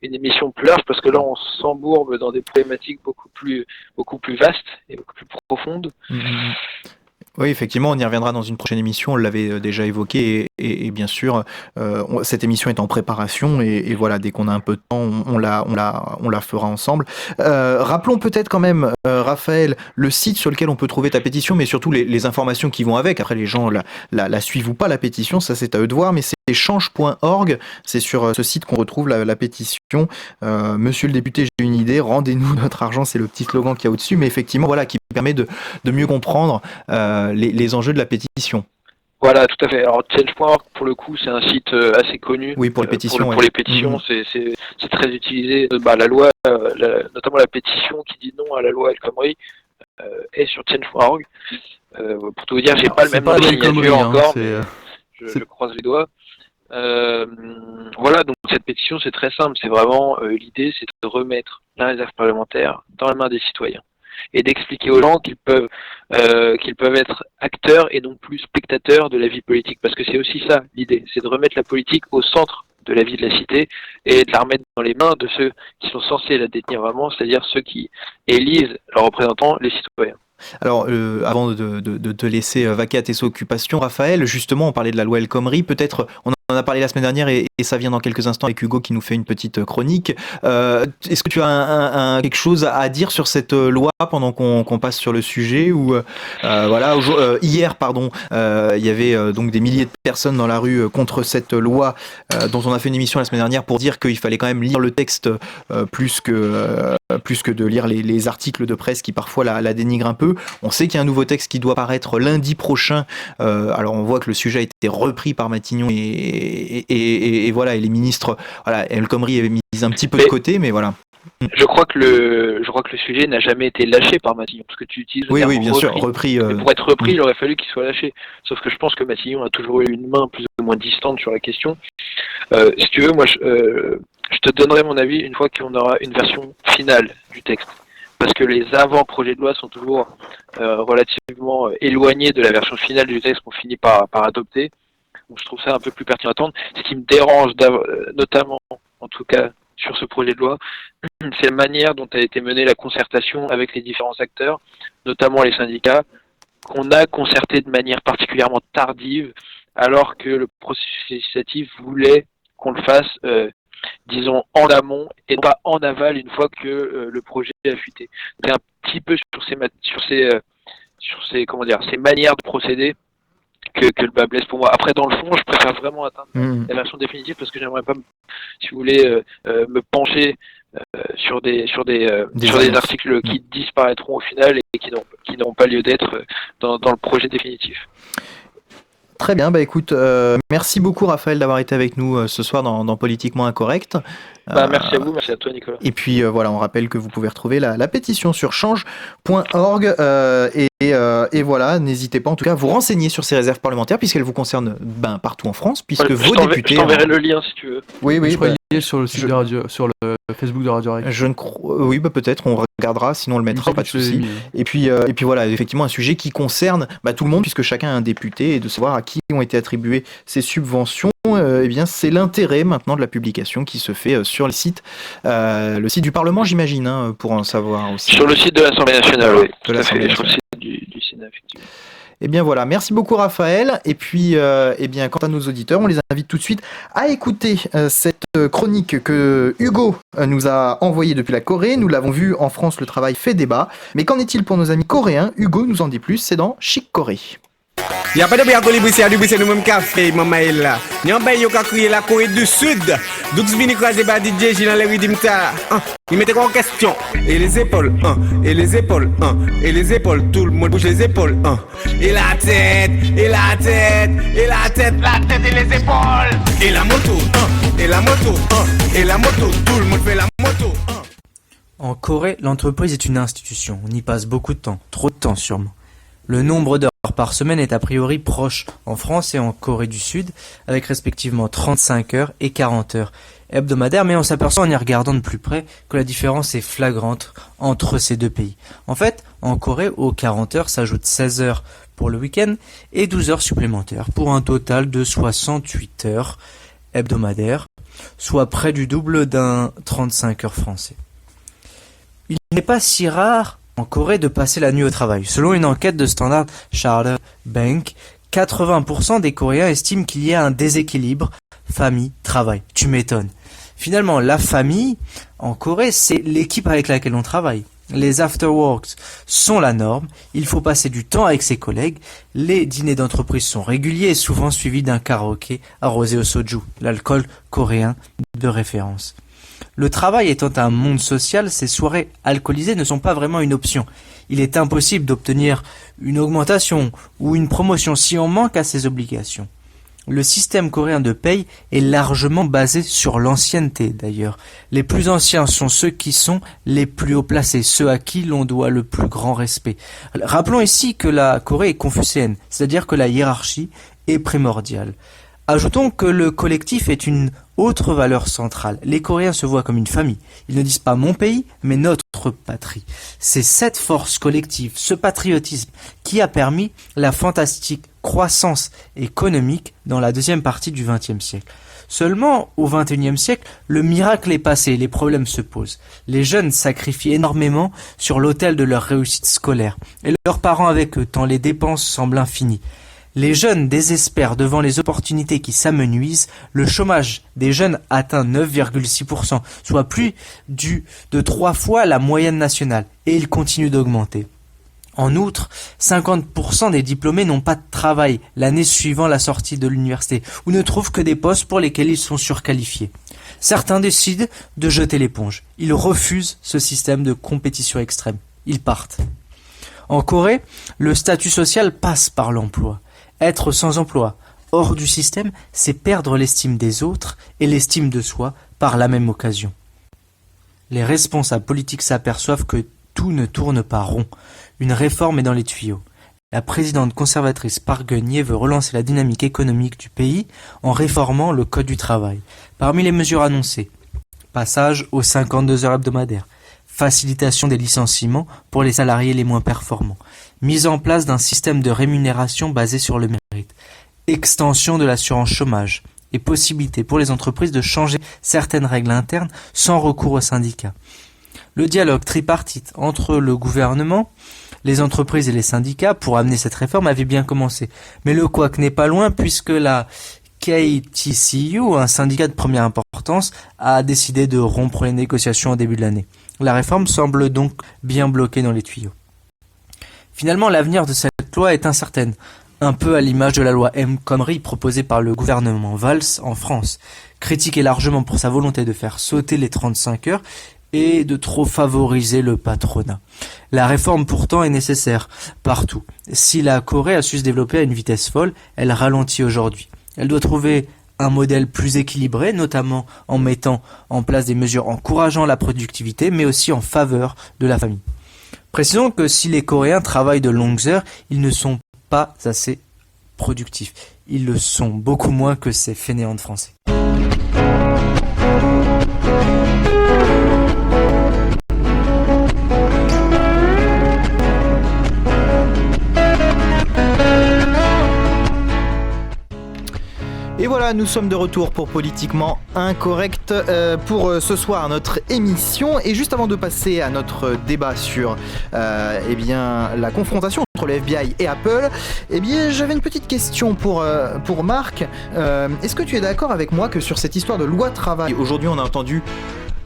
une émission plus large, parce que là on s'embourbe dans des problématiques beaucoup plus vastes et beaucoup plus profondes. Mhm. Oui, effectivement, on y reviendra dans une prochaine émission, on l'avait déjà évoqué, et bien sûr, cette émission est en préparation, et voilà, dès qu'on a un peu de temps, on la fera ensemble. Rappelons peut-être quand même, Raphaël, le site sur lequel on peut trouver ta pétition, mais surtout les informations qui vont avec. Après, les gens la suivent ou pas, la pétition, ça c'est à eux de voir, mais c'est change.org, c'est sur ce site qu'on retrouve la pétition. Monsieur le député, j'ai une idée, rendez-nous notre argent, c'est le petit slogan qu'il y a au-dessus, mais effectivement, voilà, qui permet de mieux comprendre les enjeux de la pétition. Voilà, tout à fait. Alors Change.org, pour le coup, c'est un site assez connu. Oui, pour les pétitions. Pour les pétitions, c'est très utilisé. La loi, notamment la pétition qui dit non à la loi El Khomri, est sur Change.org. Pour tout vous dire, j'ai pas le même nombre de signatures encore, mais je croise les doigts. Voilà, donc cette pétition, c'est très simple. C'est vraiment l'idée, c'est de remettre la réserve parlementaire dans la main des citoyens et d'expliquer aux gens qu'ils peuvent être acteurs et non plus spectateurs de la vie politique, parce que c'est aussi ça l'idée, c'est de remettre la politique au centre de la vie de la cité et de la remettre dans les mains de ceux qui sont censés la détenir vraiment, c'est-à-dire ceux qui élisent leurs représentants, les citoyens. Alors, avant de te laisser vaquer à tes occupations, Raphaël, justement, on parlait de la loi El Khomri, peut-être, on en a parlé la semaine dernière et et ça vient dans quelques instants avec Hugo qui nous fait une petite chronique. Est-ce que tu as quelque chose à dire sur cette loi pendant qu'on passe sur le sujet ou voilà, hier, il y avait donc des milliers de personnes dans la rue contre cette loi dont on a fait une émission la semaine dernière pour dire qu'il fallait quand même lire le texte plus que de lire les articles de presse qui parfois la dénigrent un peu. On sait qu'il y a un nouveau texte qui doit paraître lundi prochain. Alors on voit que le sujet a été repris par Matignon et voilà, et les ministres, voilà, El Khomri avait mis un petit peu de côté, mais voilà. Je crois que le sujet n'a jamais été lâché par Matignon, parce que tu utilises le terme Oui, bien sûr, repris. Mais pour être repris, il aurait fallu qu'il soit lâché. Sauf que je pense que Matignon a toujours eu une main plus ou moins distante sur la question. Si tu veux, moi, je te donnerai mon avis une fois qu'on aura une version finale du texte. Parce que les avant-projets de loi sont toujours relativement éloignés de la version finale du texte qu'on finit par adopter. Donc je trouve ça un peu plus pertinent à attendre. Ce qui me dérange, notamment, en tout cas, sur ce projet de loi, c'est la manière dont a été menée la concertation avec les différents acteurs, notamment les syndicats, qu'on a concerté de manière particulièrement tardive, alors que le processus législatif voulait qu'on le fasse, disons, en amont et pas en aval une fois que le projet a fuité. C'est un petit peu sur ces manières de procéder que le bas blesse pour moi. Après, dans le fond, je préfère vraiment atteindre la version définitive parce que j'aimerais pas, si vous voulez, me pencher sur des articles qui disparaîtront au final et qui n'auront pas lieu d'être dans le projet définitif. Très bien, écoute, merci beaucoup Raphaël d'avoir été avec nous ce soir dans Politiquement Incorrect. Merci à vous, merci à toi Nicolas. Et puis voilà, on rappelle que vous pouvez retrouver la pétition sur change.org et voilà, n'hésitez pas en tout cas à vous renseigner sur ces réserves parlementaires puisqu'elles vous concernent partout en France puisque vos députés... Je t'enverrai le lien si tu veux. Oui, je crois qu'il est sur le site de Radio, sur le Facebook de Radio Rec. Je ne crois... Oui, peut-être, on regardera, sinon on le mettra, pas de souci. Et puis voilà, effectivement, un sujet qui concerne tout le monde puisque chacun a un député et de savoir à qui ont été attribuées ces subventions. Eh bien, c'est l'intérêt maintenant de la publication qui se fait sur le site du Parlement, j'imagine, pour en savoir aussi. Sur le site de l'Assemblée nationale, oui. Sur le site du Sénat, effectivement. Eh bien voilà, merci beaucoup Raphaël. Et puis, quant à nos auditeurs, on les invite tout de suite à écouter cette chronique que Hugo nous a envoyée depuis la Corée. Nous l'avons vu en France, le travail fait débat. Mais qu'en est-il pour nos amis coréens? Hugo nous en dit plus, c'est dans Chic Corée. Y'a pas de bien qu'on libère du brisé nous même café maman est là. N'y a pas yo ka crier la Corée du Sud. Donc vini croiser ba DJ J dans les rythmes ta. Il mettait quoi en question? Et les épaules, et les épaules, et les épaules, tout le monde bouge les épaules, et la tête, et la tête, et la tête et les épaules. Et la moto, et la moto, et la moto, tout le monde fait la moto. En Corée, l'entreprise est une institution. On y passe beaucoup de temps, trop de temps sûrement. Le nombre d'heures par semaine est a priori proche en France et en Corée du Sud, avec respectivement 35 heures et 40 heures hebdomadaires, mais on s'aperçoit en y regardant de plus près que la différence est flagrante entre ces deux pays. En fait, en Corée, aux 40 heures s'ajoutent 16 heures pour le week-end et 12 heures supplémentaires, pour un total de 68 heures hebdomadaires, soit près du double d'un 35 heures français. Il n'est pas si rare en Corée de passer la nuit au travail. Selon une enquête de Standard Chartered Bank, 80% des Coréens estiment qu'il y a un déséquilibre famille-travail. Tu m'étonnes. Finalement, la famille, en Corée, c'est l'équipe avec laquelle on travaille. Les afterworks sont la norme, il faut passer du temps avec ses collègues, les dîners d'entreprise sont réguliers et souvent suivis d'un karaoké arrosé au soju, l'alcool coréen de référence. Le travail étant un monde social, ces soirées alcoolisées ne sont pas vraiment une option. Il est impossible d'obtenir une augmentation ou une promotion si on manque à ses obligations. Le système coréen de paye est largement basé sur l'ancienneté d'ailleurs. Les plus anciens sont ceux qui sont les plus haut placés, ceux à qui l'on doit le plus grand respect. Rappelons ici que la Corée est confucéenne, c'est-à-dire que la hiérarchie est primordiale. Ajoutons que le collectif est une autre valeur centrale. Les Coréens se voient comme une famille. Ils ne disent pas mon pays, mais notre patrie. C'est cette force collective, ce patriotisme, qui a permis la fantastique croissance économique dans la deuxième partie du XXe siècle. Seulement, au XXIe siècle, le miracle est passé, les problèmes se posent. Les jeunes sacrifient énormément sur l'autel de leur réussite scolaire, et leurs parents avec eux, tant les dépenses semblent infinies. Les jeunes désespèrent devant les opportunités qui s'amenuisent. Le chômage des jeunes atteint 9,6%, soit plus de 3 fois la moyenne nationale, et il continue d'augmenter. En outre, 50% des diplômés n'ont pas de travail l'année suivant la sortie de l'université ou ne trouvent que des postes pour lesquels ils sont surqualifiés. Certains décident de jeter l'éponge. Ils refusent ce système de compétition extrême. Ils partent. En Corée, le statut social passe par l'emploi. Être sans emploi, hors du système, c'est perdre l'estime des autres et l'estime de soi par la même occasion. Les responsables politiques s'aperçoivent que tout ne tourne pas rond. Une réforme est dans les tuyaux. La présidente conservatrice Park Geun-hye veut relancer la dynamique économique du pays en réformant le code du travail. Parmi les mesures annoncées, passage aux 52 heures hebdomadaires, facilitation des licenciements pour les salariés les moins performants, mise en place d'un système de rémunération basé sur le mérite, extension de l'assurance chômage et possibilité pour les entreprises de changer certaines règles internes sans recours aux syndicats. Le dialogue tripartite entre le gouvernement, les entreprises et les syndicats pour amener cette réforme avait bien commencé. Mais le couac n'est pas loin puisque la KTCU, un syndicat de première importance, a décidé de rompre les négociations au début de l'année. La réforme semble donc bien bloquée dans les tuyaux. Finalement, l'avenir de cette loi est incertaine, un peu à l'image de la loi El Khomri proposée par le gouvernement Valls en France, critiquée largement pour sa volonté de faire sauter les 35 heures et de trop favoriser le patronat. La réforme pourtant est nécessaire partout. Si la Corée a su se développer à une vitesse folle, elle ralentit aujourd'hui. Elle doit trouver un modèle plus équilibré, notamment en mettant en place des mesures encourageant la productivité, mais aussi en faveur de la famille. Précisons que si les Coréens travaillent de longues heures, ils ne sont pas assez productifs. Ils le sont beaucoup moins que ces fainéants de Français. Et voilà, nous sommes de retour pour Politiquement Incorrect pour ce soir notre émission. Et juste avant de passer à notre débat sur la confrontation entre le FBI et Apple, j'avais une petite question pour Marc. Est-ce que tu es d'accord avec moi que sur cette histoire de loi travail, aujourd'hui on a entendu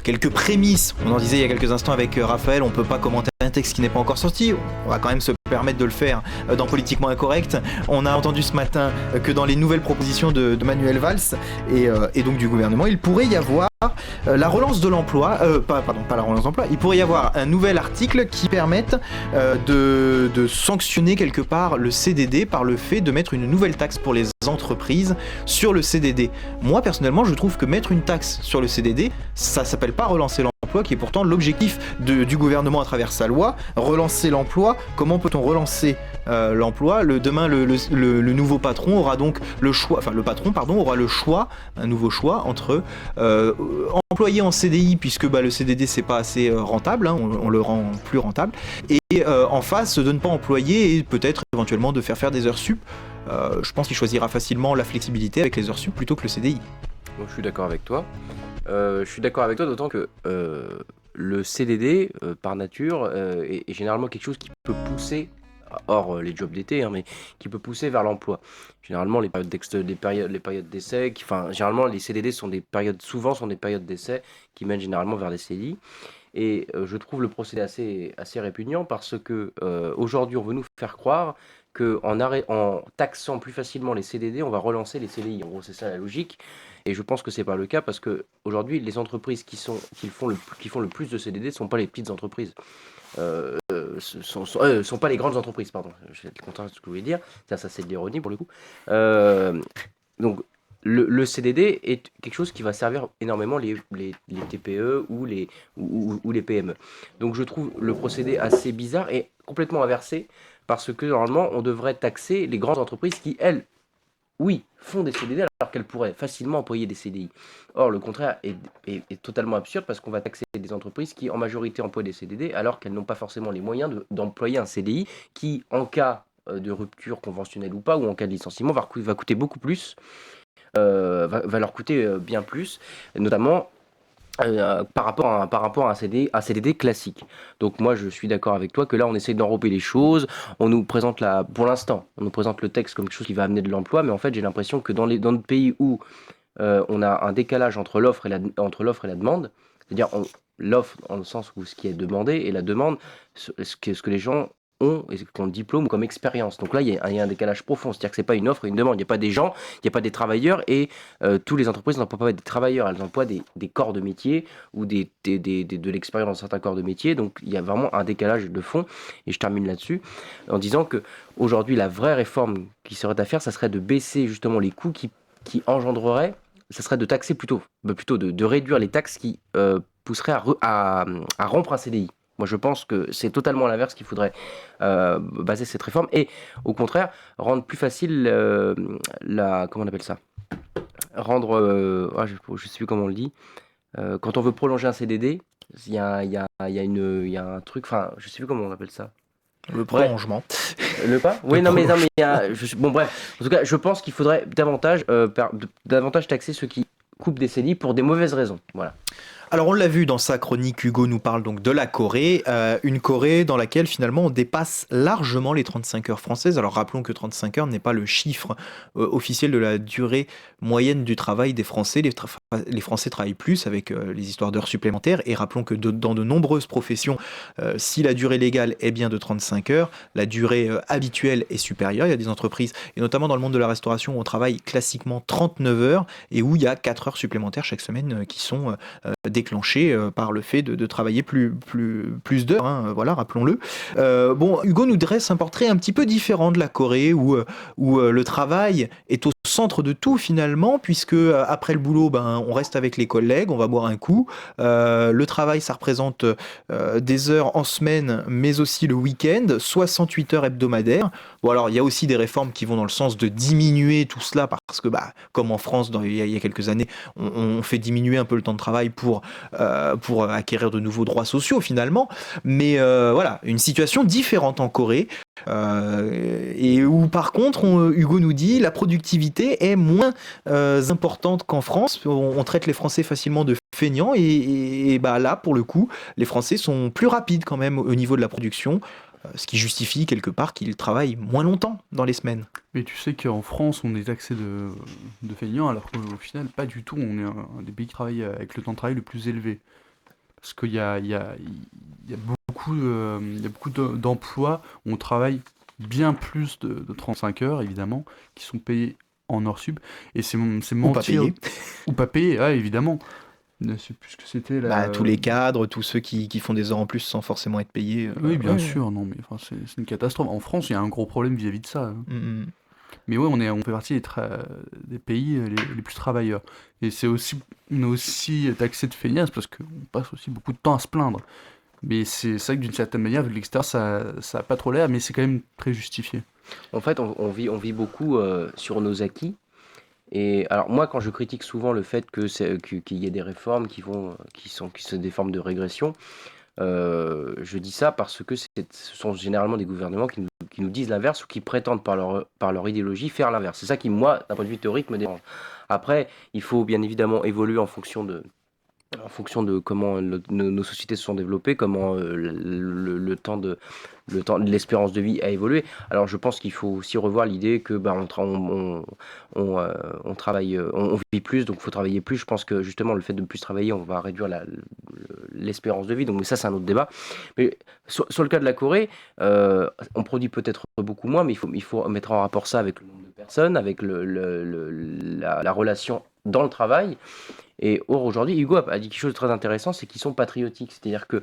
quelques prémices, on en disait il y a quelques instants avec Raphaël, on peut pas commenter un texte qui n'est pas encore sorti, on va quand même se permettre de le faire dans Politiquement Incorrect. On a entendu ce matin que dans les nouvelles propositions de Manuel Valls et donc du gouvernement, il pourrait y avoir la relance de l'emploi, pas la relance d'emploi, il pourrait y avoir un nouvel article qui permette de sanctionner quelque part le CDD par le fait de mettre une nouvelle taxe pour les entreprises sur le CDD. Moi personnellement je trouve que mettre une taxe sur le CDD, ça s'appelle pas relancer l'emploi, qui est pourtant l'objectif du gouvernement à travers sa loi. Relancer l'emploi, comment peut-on relancer l'emploi? Demain le nouveau patron aura donc le choix, aura le choix, un nouveau choix entre employé en CDI, puisque le CDD c'est pas assez rentable, on le rend plus rentable, et en face de ne pas employer et peut-être éventuellement de faire des heures sup. Je pense qu'il choisira facilement la flexibilité avec les heures sup plutôt que le CDI. Bon, je suis d'accord avec toi. D'autant que le CDD, par nature, est généralement quelque chose qui peut pousser, hors les jobs d'été, mais qui peut pousser vers l'emploi. Généralement, les périodes d'essai, généralement, les CDD sont des périodes d'essai qui mènent généralement vers des CDI. Et je trouve le procédé assez répugnant parce que aujourd'hui, on veut nous faire croire qu'en taxant plus facilement les CDD, on va relancer les CDI. En gros, c'est ça la logique. Et je pense que c'est pas le cas parce que aujourd'hui, les entreprises qui font le plus de CDD ne sont pas les petites entreprises. Sont pas les grandes entreprises, pardon. Je vais être content de ce que je voulais dire. Ça c'est de l'ironie pour le coup. Donc le CDD est quelque chose qui va servir énormément les TPE ou les PME. Donc je trouve le procédé assez bizarre et complètement inversé parce que normalement on devrait taxer les grandes entreprises qui, elles, oui, font des CDD alors qu'elles pourraient facilement employer des CDI. Or, le contraire est totalement absurde parce qu'on va taxer des entreprises qui, en majorité, emploient des CDD alors qu'elles n'ont pas forcément les moyens d'employer un CDI qui, en cas de rupture conventionnelle ou pas, ou en cas de licenciement, va coûter beaucoup plus, va leur coûter bien plus, notamment par rapport à un CDD classique. Donc moi je suis d'accord avec toi que là on essaie d'enrober les choses, on nous présente pour l'instant, on nous présente le texte comme quelque chose qui va amener de l'emploi, mais en fait j'ai l'impression que dans notre pays où on a un décalage entre l'offre et la demande, c'est-à-dire l'offre dans le sens où ce qui est demandé et la demande, ce que les gens ont et comme diplôme ou comme expérience. Donc là, il y a un décalage profond, c'est-à-dire que c'est pas une offre et une demande. Il n'y a pas des gens, il n'y a pas des travailleurs et toutes les entreprises n'emploient pas des travailleurs, elles emploient des corps de métier ou de l'expérience dans certains corps de métier. Donc il y a vraiment un décalage de fond. Et je termine là-dessus en disant que aujourd'hui, la vraie réforme qui serait à faire, ça serait de baisser justement les coûts qui engendreraient, ça serait de taxer plutôt de réduire les taxes qui pousseraient à rompre un CDI. Moi, je pense que c'est totalement l'inverse qu'il faudrait baser cette réforme et, au contraire, rendre plus facile comment on appelle ça? Rendre, je sais plus comment on le dit. Quand on veut prolonger un CDD, il y a un truc, enfin, je sais plus comment on appelle ça. Le prolongement. Le pas? Oui, non, mais bon, bref. En tout cas, je pense qu'il faudrait davantage taxer ceux qui coupent des CDI pour des mauvaises raisons. Voilà. Alors on l'a vu dans sa chronique, Hugo nous parle donc de la Corée, une Corée dans laquelle finalement on dépasse largement les 35 heures françaises. Alors rappelons que 35 heures n'est pas le chiffre officiel de la durée moyenne du travail des Français. Les Français travaillent plus avec les histoires d'heures supplémentaires et rappelons que dans de nombreuses professions, si la durée légale est bien de 35 heures, la durée habituelle est supérieure. Il y a des entreprises, et notamment dans le monde de la restauration, où on travaille classiquement 39 heures et où il y a 4 heures supplémentaires chaque semaine qui sont déclenché par le fait de travailler plus d'heures, hein, voilà, rappelons-le. Bon, Hugo nous dresse un portrait un petit peu différent de la Corée où le travail est au centre de tout finalement, puisque après le boulot, on reste avec les collègues, on va boire un coup. Le travail, ça représente des heures en semaine, mais aussi le week-end, 68 heures hebdomadaires. Bon, alors il y a aussi des réformes qui vont dans le sens de diminuer tout cela, parce que comme en France, il y a quelques années, on fait diminuer un peu le temps de travail pour acquérir de nouveaux droits sociaux finalement. Mais voilà, une situation différente en Corée. Et où par contre, Hugo nous dit, la productivité est moins importante qu'en France. On traite les Français facilement de feignants et là, pour le coup, les Français sont plus rapides quand même au niveau de la production, ce qui justifie quelque part qu'ils travaillent moins longtemps dans les semaines. Mais tu sais qu'en France, on est taxé de feignants, alors qu'au final, pas du tout. On est un des pays qui travaille avec le temps de travail le plus élevé. Parce qu'il y a beaucoup d'emplois où on travaille bien plus de 35 heures, évidemment, qui sont payés en heures sub. Et c'est mentir. Ou pas payés. Ou pas payés, évidemment. Je ne sais plus ce que c'était là. Tous les cadres, tous ceux qui font des heures en plus sans forcément être payés. Oui, bien sûr, non, mais c'est une catastrophe. En France, il y a un gros problème vis-à-vis de ça. Mais ouais, on fait partie des pays les plus travailleurs. Et on est aussi taxé de feignasses parce qu'on passe aussi beaucoup de temps à se plaindre. Mais c'est vrai que d'une certaine manière, vu de l'extérieur, ça a pas trop l'air, mais c'est quand même très justifié. En fait, on vit beaucoup sur nos acquis. Et alors moi, quand je critique souvent le fait qu'il y ait des réformes qui sont des formes de régression, je dis ça parce que ce sont généralement des gouvernements qui nous disent l'inverse ou qui prétendent par leur idéologie faire l'inverse. C'est ça qui, moi, d'un point de vue théorique, me dérange. Après, il faut bien évidemment évoluer en fonction de comment nos sociétés se sont développées, comment le temps de l'espérance de vie a évolué. Alors je pense qu'il faut aussi revoir l'idée que on travaille, on vit plus, donc il faut travailler plus. Je pense que justement le fait de plus travailler, on va réduire l'espérance de vie. Donc mais ça c'est un autre débat. Mais sur le cas de la Corée, on produit peut-être beaucoup moins, mais il faut mettre en rapport ça avec le nombre de personnes, avec la relation dans le travail. Et or aujourd'hui, Hugo a dit quelque chose de très intéressant, c'est qu'ils sont patriotiques. C'est-à-dire que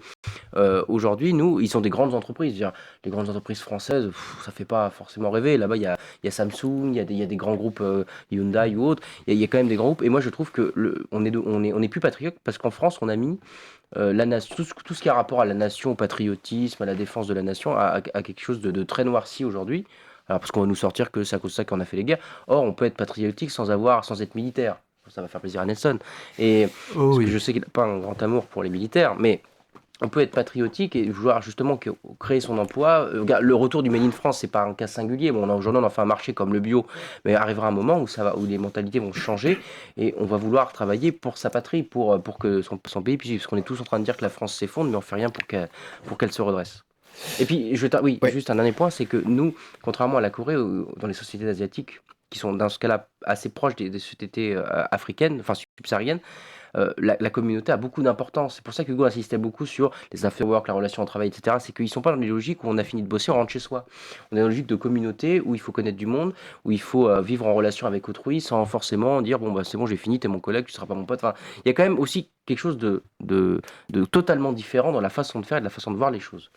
aujourd'hui, ils sont des grandes entreprises. C'est-à-dire, les grandes entreprises françaises, ça fait pas forcément rêver. Là-bas, il y a Samsung, il y a des grands groupes Hyundai ou autres. Il y a quand même des grands groupes. Et moi, je trouve que on est plus patriote parce qu'en France, on a mis la nation, tout ce qui a rapport à la nation, au patriotisme, à la défense de la nation, à quelque chose de très noirci aujourd'hui. Alors parce qu'on va nous sortir que c'est à cause de ça qu'on a fait les guerres. Or, on peut être patriotique sans être militaire. Ça va faire plaisir à Nelson. Et parce que je sais qu'il n'a pas un grand amour pour les militaires, mais on peut être patriotique et vouloir justement créer son emploi. Regarde, le retour du Made in France, c'est pas un cas singulier. Bon, aujourd'hui, on en fait un marché comme le bio, mais arrivera un moment où les mentalités vont changer et on va vouloir travailler pour sa patrie, pour que son pays puisse vivre. Parce qu'on est tous en train de dire que la France s'effondre, mais on fait rien pour qu'elle se redresse. Et puis, Ouais. juste un dernier point, c'est que nous, contrairement à la Corée, dans les sociétés asiatiques, qui sont dans ce cas-là assez proches des sociétés africaines, enfin subsahariennes, la communauté a beaucoup d'importance. C'est pour ça que Hugo insistait beaucoup sur les after-work, la relation au travail, etc. C'est qu'ils ne sont pas dans des logiques où on a fini de bosser, on rentre chez soi. On est dans une logique de communauté où il faut connaître du monde, où il faut vivre en relation avec autrui sans forcément dire bon, bah, c'est bon, j'ai fini, t'es mon collègue, tu ne seras pas mon pote. Enfin, il y a quand même aussi quelque chose de totalement différent dans la façon de faire et de la façon de voir les choses.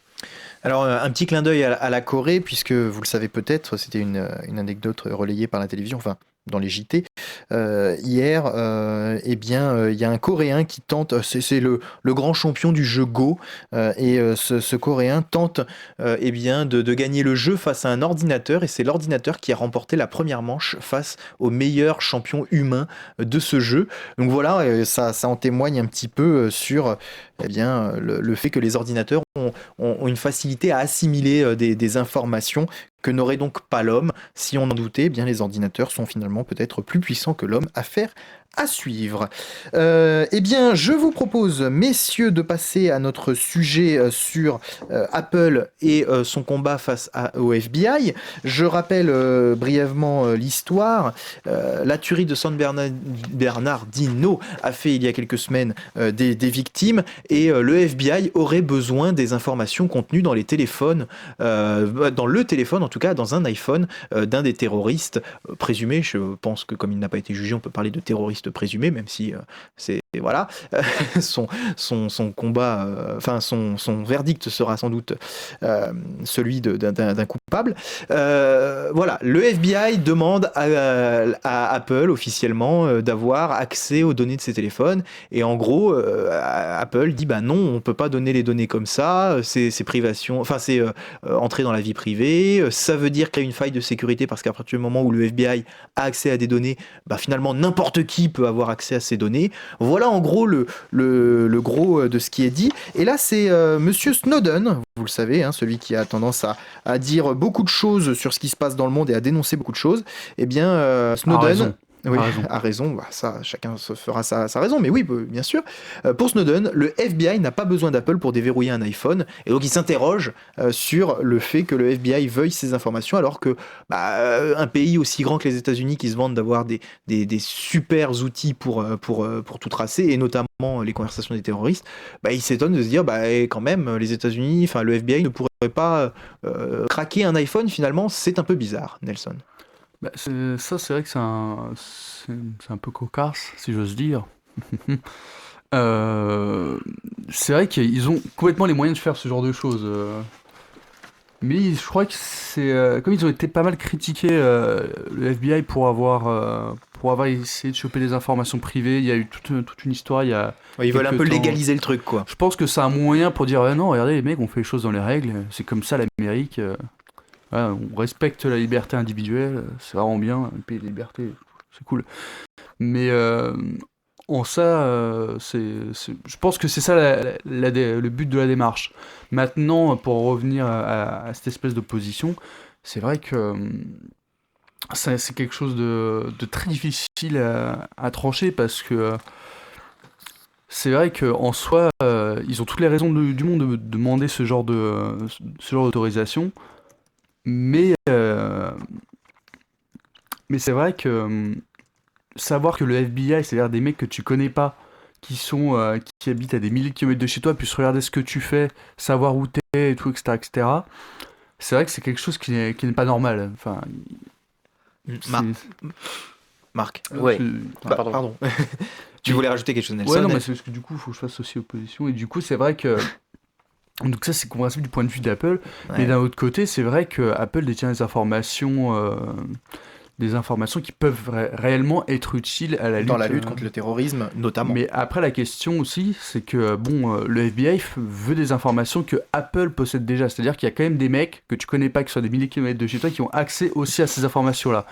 Alors, un petit clin d'œil à la Corée, puisque vous le savez peut-être, c'était une anecdote relayée par la télévision, enfin, dans les JT. Hier, eh bien, il y a un Coréen qui tente, c'est le grand champion du jeu Go, et ce Coréen tente eh bien, de gagner le jeu face à un ordinateur, et c'est l'ordinateur qui a remporté la première manche face au meilleur champion humain de ce jeu. Donc voilà, ça en témoigne un petit peu sur eh bien, le fait que les ordinateurs ont une facilité à assimiler des informations que n'aurait donc pas l'homme. Si on en doutait, eh bien les ordinateurs sont finalement peut-être plus puissants que l'homme. Affaire à suivre. Eh bien, je vous propose, messieurs, de passer à notre sujet sur Apple et son combat face au FBI. Je rappelle brièvement l'histoire. La tuerie de San Bernardino a fait il y a quelques semaines des victimes, et le FBI aurait besoin des informations contenues dans les téléphones, dans le téléphone en tout cas, dans un iPhone d'un des terroristes présumés. Je pense que comme il n'a pas été jugé, on peut parler de terroriste présumé, même si c'est voilà son combat, enfin son verdict sera sans doute celui d'un coupable. Voilà, le FBI demande à Apple officiellement d'avoir accès aux données de ses téléphones, et en gros Apple dit bah non, on peut pas donner les données comme ça, c'est privation, enfin c'est entrer dans la vie privée, ça veut dire qu'il y a une faille de sécurité parce qu'à partir du moment où le FBI a accès à des données, bah finalement n'importe qui peut avoir accès à ces données. Voilà en gros le gros de ce qui est dit. Et là c'est Monsieur Snowden, vous le savez, hein, celui qui a tendance à dire beaucoup de choses sur ce qui se passe dans le monde et à dénoncer beaucoup de choses. Eh bien Snowden... Oui, a raison, bah, ça, chacun se fera sa raison, mais oui, bien sûr. Pour Snowden, le FBI n'a pas besoin d'Apple pour déverrouiller un iPhone, et donc il s'interroge sur le fait que le FBI veuille ces informations, alors que un pays aussi grand que les États-Unis qui se vantent d'avoir des super outils pour tout tracer, et notamment les conversations des terroristes, il s'étonne de se dire, quand même, les États-Unis, enfin le FBI ne pourrait pas craquer un iPhone, finalement, c'est un peu bizarre, Nelson. C'est vrai que c'est un peu cocasse, si j'ose dire. C'est vrai qu'ils ont complètement les moyens de faire ce genre de choses. Mais je crois que c'est... comme ils ont été pas mal critiqués, le FBI, pour avoir essayé de choper des informations privées, il y a eu toute une histoire, il y a... Ouais, ils veulent un peu temps. légaliser le truc, quoi. Je pense que c'est un moyen pour dire non, regardez les mecs, on fait les choses dans les règles, c'est comme ça l'Amérique. On respecte la liberté individuelle, c'est vraiment bien, un pays de liberté, c'est cool. Mais en ça, je pense que c'est ça le but de la démarche. Maintenant, pour revenir à cette espèce d'opposition, c'est vrai que c'est quelque chose de très difficile à trancher, parce que c'est vrai qu'en soi, ils ont toutes les raisons du monde de demander ce genre d'autorisation. Mais c'est vrai que savoir que le FBI, c'est-à-dire des mecs que tu connais pas, qui habitent à des milliers de kilomètres de chez toi, puissent regarder ce que tu fais, savoir où t'es, et tout, etc., c'est vrai que c'est quelque chose qui n'est pas normal. Enfin, Marc. Ouais. Pardon. Tu voulais rajouter quelque chose, Nelson? Ouais, non, mais c'est parce que du coup, il faut que je fasse aussi opposition. Et du coup, c'est vrai que... Donc ça, c'est compréhensible du point de vue d'Apple. Ouais. Mais d'un autre côté, c'est vrai que Apple détient des informations qui peuvent réellement être utiles à la lutte. Dans la lutte contre le terrorisme, notamment. Mais après, la question aussi, c'est que le FBI veut des informations que Apple possède déjà. C'est-à-dire qu'il y a quand même des mecs que tu connais pas, qui sont à des milliers de kilomètres de chez toi, qui ont accès aussi à ces informations-là.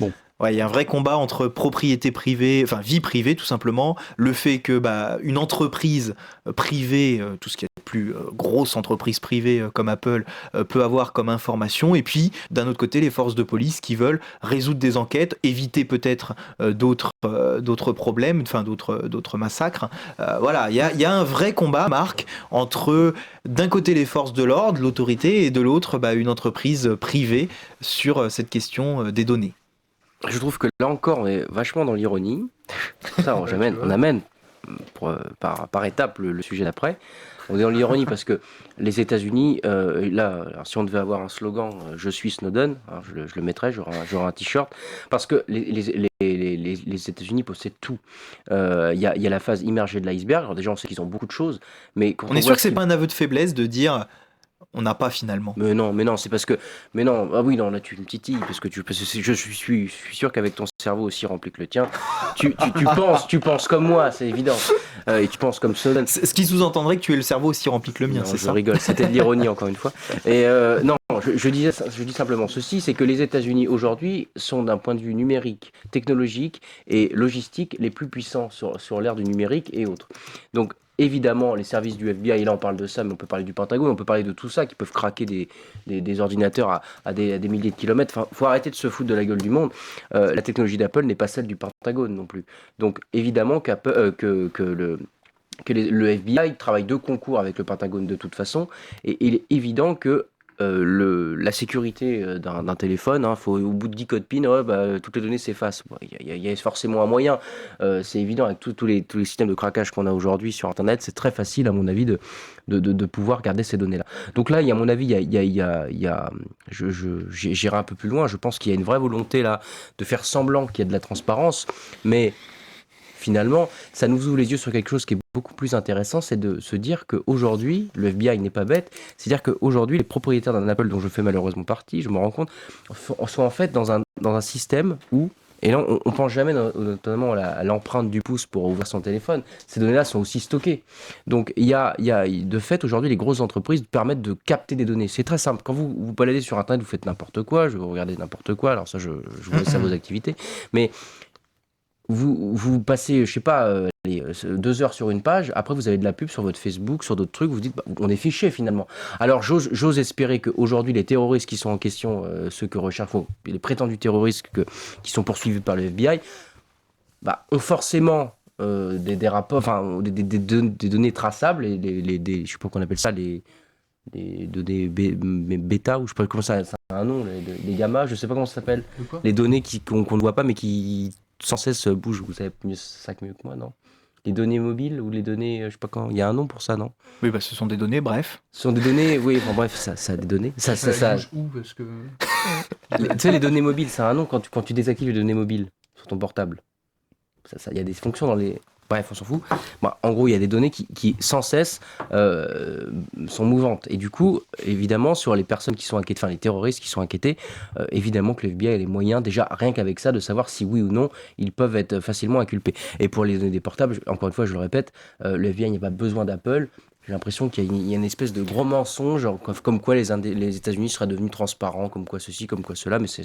Bon. Ouais, il y a un vrai combat entre propriété privée, enfin vie privée tout simplement, le fait que une entreprise privée, tout ce qui est plus grosse entreprise privée comme Apple peut avoir comme information, et puis d'un autre côté les forces de police qui veulent résoudre des enquêtes, éviter peut-être d'autres problèmes, enfin d'autres massacres. Voilà, il y a un vrai combat, Marc, entre d'un côté les forces de l'ordre, l'autorité, et de l'autre une entreprise privée sur cette question des données. Je trouve que là encore, on est vachement dans l'ironie. Ça, on amène par étape le sujet d'après. On est dans l'ironie parce que les États-Unis, alors si on devait avoir un slogan, je suis Snowden, alors je le mettrais, j'aurais un t-shirt, parce que les États-Unis possèdent tout. Il y a la phase immergée de l'iceberg. Alors déjà, on sait qu'ils ont beaucoup de choses, mais quand On est voit sûr que ce c'est qu'ils- pas un aveu de faiblesse de dire on n'a pas finalement. Mais non, c'est parce que. Mais non, ah oui, non, là tu me titilles, parce que je suis sûr qu'avec ton cerveau aussi rempli que le tien, tu penses comme moi, c'est évident. Et tu penses comme Snowden. Ce qui sous-entendrait que tu aies le cerveau aussi rempli que le mien, Non, c'est je ça? rigole, c'était de l'ironie encore une fois. Et non, je dis simplement ceci, c'est que les États-Unis aujourd'hui sont d'un point de vue numérique, technologique et logistique les plus puissants sur l'ère du numérique et autres. Donc évidemment, les services du FBI, et là on parle de ça, mais on peut parler du Pentagone, on peut parler de tout ça, qui peuvent craquer des ordinateurs à des milliers de kilomètres. Enfin, faut arrêter de se foutre de la gueule du monde. La technologie d'Apple n'est pas celle du Pentagone non plus. Donc évidemment le FBI travaille de concours avec le Pentagone de toute façon, et il est évident que la sécurité d'un téléphone, faut, au bout de 10 codes PIN, toutes les données s'effacent. Il y a forcément un moyen, c'est évident, avec tous les systèmes de craquage qu'on a aujourd'hui sur Internet, c'est très facile à mon avis de pouvoir garder ces données-là. Donc là, à mon avis, j'irai un peu plus loin, je pense qu'il y a une vraie volonté là de faire semblant qu'il y a de la transparence, mais finalement, ça nous ouvre les yeux sur quelque chose qui est beaucoup plus intéressant, c'est de se dire qu'aujourd'hui, le FBI n'est pas bête, c'est-à-dire qu'aujourd'hui, les propriétaires d'un Apple dont je fais malheureusement partie, je me rends compte, sont en fait dans un système où, et là on pense jamais notamment à l'empreinte du pouce pour ouvrir son téléphone, ces données-là sont aussi stockées. Donc il y a de fait aujourd'hui les grosses entreprises permettent de capter des données. C'est très simple, quand vous baladez sur Internet, vous faites n'importe quoi, vous regardez n'importe quoi, alors ça je vous laisse à vos activités, mais vous passez, je sais pas, 2 heures sur une page, après vous avez de la pub sur votre Facebook, sur d'autres trucs, vous dites, on est fiché finalement. Alors j'ose espérer qu'aujourd'hui les terroristes qui sont en question, ceux que recherchent, les prétendus terroristes qui sont poursuivis par le FBI, ont forcément des rapports, enfin des données traçables, je sais pas qu'on appelle ça, les données bêta, ou je sais pas comment ça a un nom, les gamma, je sais pas comment ça s'appelle. Les données qu'on ne voit pas mais qui sans cesse bougent. Vous savez ça mieux que moi, non? Les données mobiles ou les données, je sais pas quand, il y a un nom pour ça, non? Oui, ce sont des données, bref. Ce sont des données, oui, bon, bref, ça a des données. Ça bouge où parce que... Tu sais, les données mobiles, c'est un nom quand tu désactives les données mobiles sur ton portable. Il y a des fonctions dans les... Bref, on s'en fout. En gros, il y a des données qui sans cesse sont mouvantes. Et du coup, évidemment, sur les personnes qui sont inquiétées, enfin les terroristes qui sont inquiétés, évidemment que le FBI a les moyens, déjà rien qu'avec ça, de savoir si oui ou non ils peuvent être facilement inculpés. Et pour les données des portables, encore une fois, je le répète, le FBI n'a pas besoin d'Apple. J'ai l'impression qu'il y a une espèce de gros mensonge, comme quoi les États-Unis seraient devenus transparents, comme quoi ceci, comme quoi cela, mais c'est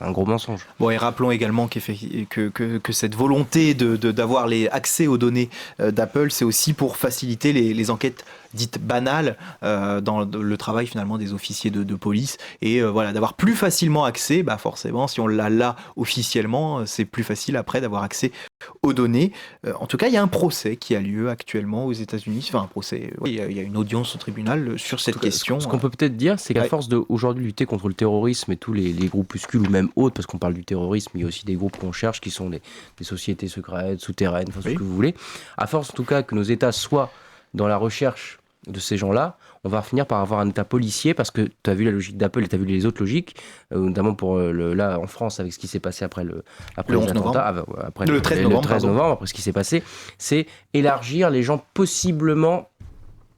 un gros mensonge. Bon, et rappelons également que cette volonté d'avoir les accès aux données d'Apple, c'est aussi pour faciliter les enquêtes dites banales dans le travail finalement des officiers de police, et voilà, d'avoir plus facilement accès, forcément, si on l'a là officiellement, c'est plus facile après d'avoir accès aux données. En tout cas, il y a un procès qui a lieu actuellement aux États-Unis. Enfin, un procès, il y a une audience au tribunal sur cette question. Ce qu'on peut peut-être dire, c'est qu'à force d'aujourd'hui lutter contre le terrorisme et tous les groupuscules, ou même autres, parce qu'on parle du terrorisme, il y a aussi des groupes qu'on cherche qui sont des sociétés secrètes, souterraines, enfin ce que vous voulez. À force, en tout cas, que nos États soient dans la recherche de ces gens-là, on va finir par avoir un état policier, parce que tu as vu la logique d'Apple et tu as vu les autres logiques, notamment pour là en France avec ce qui s'est passé après le les 11 attentats, novembre. Le 13 novembre, après ce qui s'est passé, c'est élargir les gens possiblement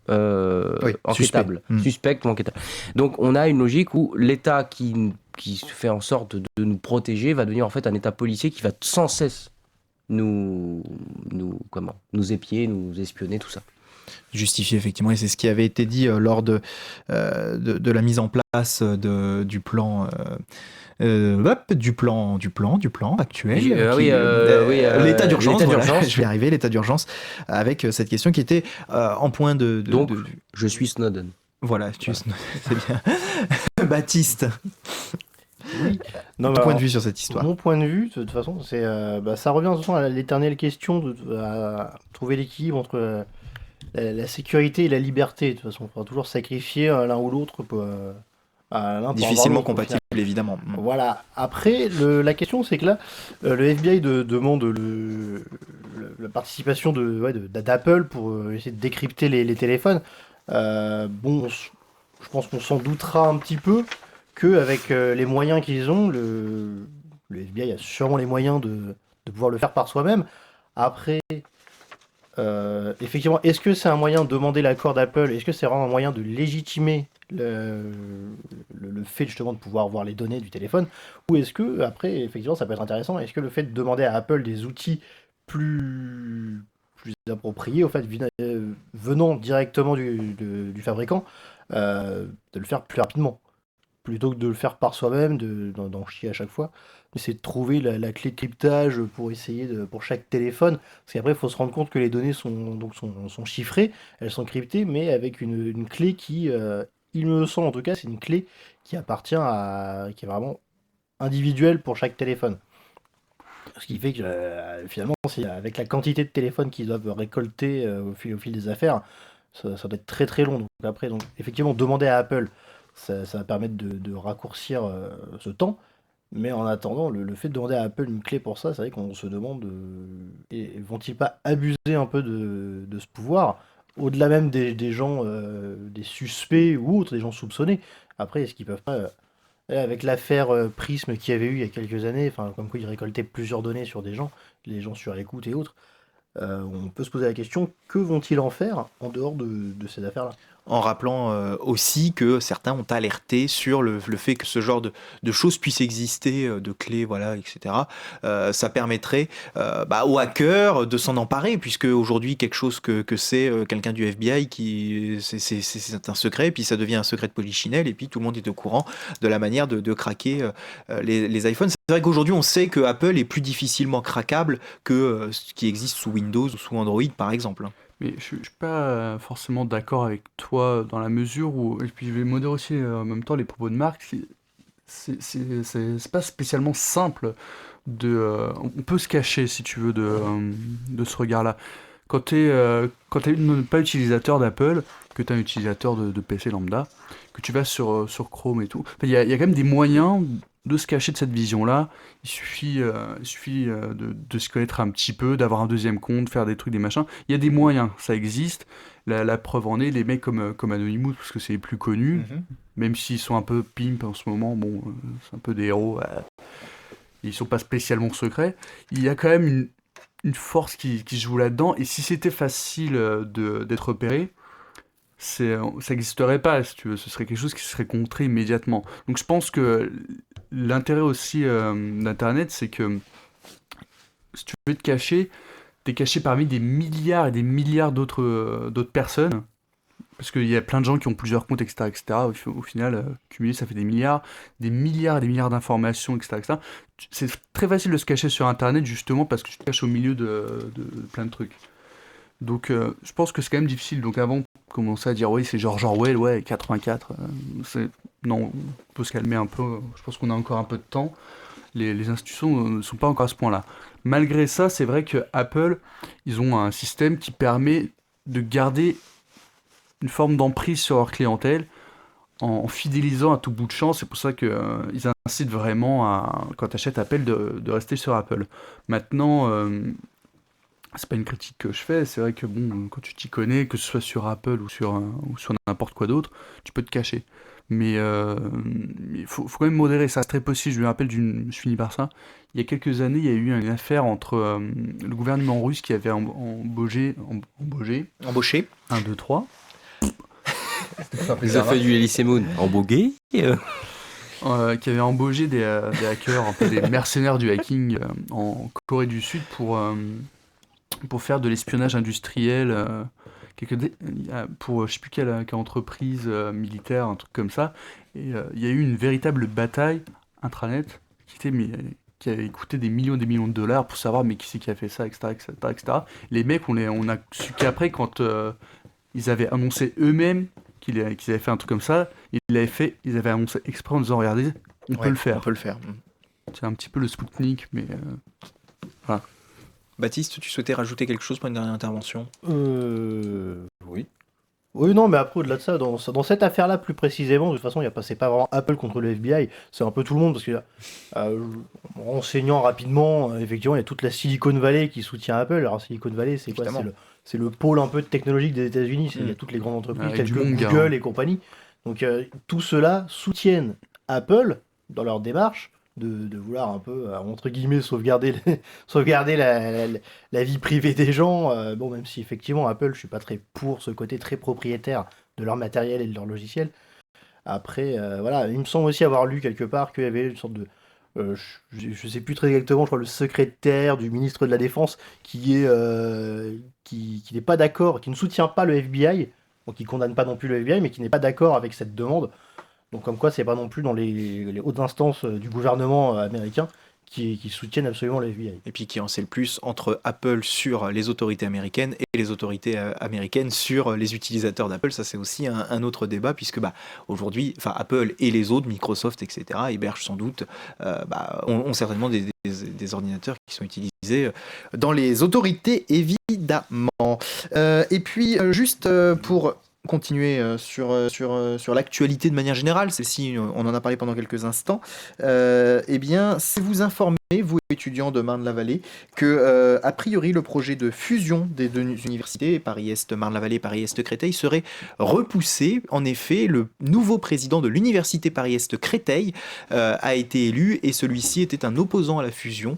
enquêtables, suspects ou enquêtables. Donc on a une logique où l'État qui fait en sorte de nous protéger va devenir en fait un État policier qui va sans cesse nous épier, nous espionner, tout ça. Justifié, effectivement, et c'est ce qui avait été dit lors de la mise en place du plan. Du plan actuel, l'état d'urgence, l'état voilà, d'urgence. je vais y arriver, l'état d'urgence, avec cette question qui était en point Donc, je suis Snowden. Voilà, c'est bien. Baptiste, Non, ton point de vue sur cette histoire. Mon point de vue, de toute façon, c'est ça revient de toute façon à l'éternelle question à trouver l'équilibre entre la sécurité et la liberté. De toute façon, il faudra toujours sacrifier l'un ou l'autre à l'un pour Difficilement avoir l'autre, au compatible, évidemment. final. Voilà. Après, la question, c'est que là, le FBI demande la participation d'Apple pour essayer de décrypter les téléphones. Bon, je pense qu'on s'en doutera un petit peu qu'avec les moyens qu'ils ont, le FBI a sûrement les moyens de pouvoir le faire par soi-même. Après, effectivement, est-ce que c'est un moyen de demander l'accord d'Apple? Est-ce que c'est vraiment un moyen de légitimer le fait justement de pouvoir voir les données du téléphone? Ou est-ce que, après, effectivement, ça peut être intéressant, est-ce que le fait de demander à Apple des outils plus appropriés, au fait, venant directement du fabricant, de le faire plus rapidement? Plutôt que de le faire par soi-même, d'en chier à chaque fois, c'est de trouver la clé de cryptage pour essayer pour chaque téléphone. Parce qu'après, il faut se rendre compte que les données sont chiffrées, elles sont cryptées, mais avec une clé qui, il me semble en tout cas, c'est une clé qui appartient qui est vraiment individuelle pour chaque téléphone. Ce qui fait que finalement, avec la quantité de téléphones qu'ils doivent récolter au fil des affaires, ça doit être très très long. Donc effectivement, demander à Apple, ça va permettre de raccourcir ce temps. Mais en attendant, le fait de demander à Apple une clé pour ça, c'est vrai qu'on se demande vont-ils pas abuser un peu de ce pouvoir, au-delà même des gens, des suspects ou autres, des gens soupçonnés. Après, est-ce qu'ils peuvent pas, avec l'affaire Prism qu'il y avait eu il y a quelques années, enfin, comme quoi ils récoltaient plusieurs données sur des gens, les gens sur écoute et autres, on peut se poser la question, que vont-ils en faire en dehors de ces affaires-là? En rappelant aussi que certains ont alerté sur le fait que ce genre de choses puissent exister, de clés, voilà, etc. Ça permettrait aux hackers de s'en emparer, puisque aujourd'hui quelque chose que c'est quelqu'un du FBI c'est un secret, puis ça devient un secret de polichinelle, et puis tout le monde est au courant de la manière de craquer les iPhones. C'est vrai qu'aujourd'hui on sait que Apple est plus difficilement craquable que ce qui existe sous Windows ou sous Android par exemple. Mais je suis pas forcément d'accord avec toi dans la mesure où, et puis je vais modérer aussi en même temps les propos de Marc, c'est pas spécialement simple on peut se cacher si tu veux de ce regard-là. Quand t'es pas utilisateur d'Apple, que t'es un utilisateur de PC lambda, que tu vas sur Chrome et tout, il y a quand même des moyens de se cacher de cette vision-là. Il suffit de se connaître un petit peu, d'avoir un deuxième compte, faire des trucs, des machins. Il y a des moyens, ça existe. La preuve en est, les mecs comme Anonymous, parce que c'est les plus connus, même s'ils sont un peu pimp en ce moment, bon, c'est un peu des héros, ils sont pas spécialement secrets. Il y a quand même une force qui se joue là-dedans, et si c'était facile d'être repéré, ça n'existerait pas, si tu veux. Ce serait quelque chose qui serait contré immédiatement. Donc je pense que l'intérêt aussi d'Internet, c'est que si tu veux te cacher, t'es caché parmi des milliards et des milliards d'autres personnes, parce qu'il y a plein de gens qui ont plusieurs comptes, etc., etc. Au final, cumulé, ça fait des milliards et des milliards d'informations, etc., etc. C'est très facile de se cacher sur Internet, justement, parce que tu te caches au milieu de plein de trucs. Donc je pense que c'est quand même difficile. Donc avant de commencer à dire oui c'est George Orwell, ouais 84, non, on peut se calmer un peu. Je pense qu'on a encore un peu de temps. Les institutions ne sont pas encore à ce point-là. Malgré ça, c'est vrai que Apple, ils ont un système qui permet de garder une forme d'emprise sur leur clientèle en fidélisant à tout bout de champ. C'est pour ça qu'ils incitent vraiment quand tu achètes Apple de rester sur Apple. Maintenant, c'est pas une critique que je fais, c'est vrai que bon, quand tu t'y connais, que ce soit sur Apple ou sur n'importe quoi d'autre, tu peux te cacher. Mais il faut quand même modérer, ça c'est très possible. Je me rappelle je finis par ça. Il y a quelques années, il y a eu une affaire entre le gouvernement russe qui avait embauché 1, 2, 3. Ils ont fait du Elysée Moon en bogué. Qui avait embauché des hackers, un peu des mercenaires du hacking en Corée du Sud pour faire de l'espionnage industriel pour je sais plus quelle entreprise militaire, un truc comme ça, et il y a eu une véritable bataille intranet qui avait coûté des millions et des millions de dollars pour savoir mais qui c'est qui a fait ça, etc., etc., etc. Les mecs, on a su qu'après, quand ils avaient annoncé eux-mêmes qu'ils avaient fait un truc comme ça, ils avaient annoncé exprès en disant regardez, on peut le faire. On peut le faire. C'est un petit peu le Spoutnik, mais voilà. Baptiste, tu souhaitais rajouter quelque chose pour une dernière intervention? Oui. Oui, non, mais après, au-delà de ça, dans cette affaire-là, plus précisément, de toute façon, c'est pas vraiment Apple contre le FBI, c'est un peu tout le monde, parce que, renseignant rapidement, effectivement, il y a toute la Silicon Valley qui soutient Apple. Alors, Silicon Valley, c'est quoi? Évidemment. C'est le pôle un peu technologique des États-Unis, il y a toutes les grandes entreprises, Ouais, telles du que monde, Google hein. et compagnie. Donc, tout cela soutiennent Apple dans leur démarche de vouloir un peu, entre guillemets, sauvegarder la vie privée des gens. Bon, même si effectivement, Apple, je suis pas très pour ce côté très propriétaire de leur matériel et de leur logiciel. Après, voilà, il me semble aussi avoir lu quelque part qu'il y avait une sorte de. Je sais plus très exactement, je crois le secrétaire du ministre de la Défense qui n'est pas d'accord, qui ne soutient pas le FBI, donc qui condamne pas non plus le FBI, mais qui n'est pas d'accord avec cette demande. Donc comme quoi, c'est pas non plus dans les hautes instances du gouvernement américain qui soutiennent absolument le FBI. Et puis qui en sait le plus entre Apple sur les autorités américaines et les autorités américaines sur les utilisateurs d'Apple. Ça, c'est aussi un autre débat, puisque aujourd'hui, Apple et les autres, Microsoft, etc., hébergent sans doute, ont certainement des ordinateurs qui sont utilisés dans les autorités, évidemment. Et puis, juste pour continuer sur l'actualité de manière générale, celle-ci, on en a parlé pendant quelques instants, eh bien, c'est vous informer, vous étudiants de Marne-la-Vallée, que a priori le projet de fusion des deux universités, Paris-Est Marne-la-Vallée, Paris-Est Créteil, serait repoussé. En effet, le nouveau président de l'université Paris-Est Créteil a été élu, et celui-ci était un opposant à la fusion.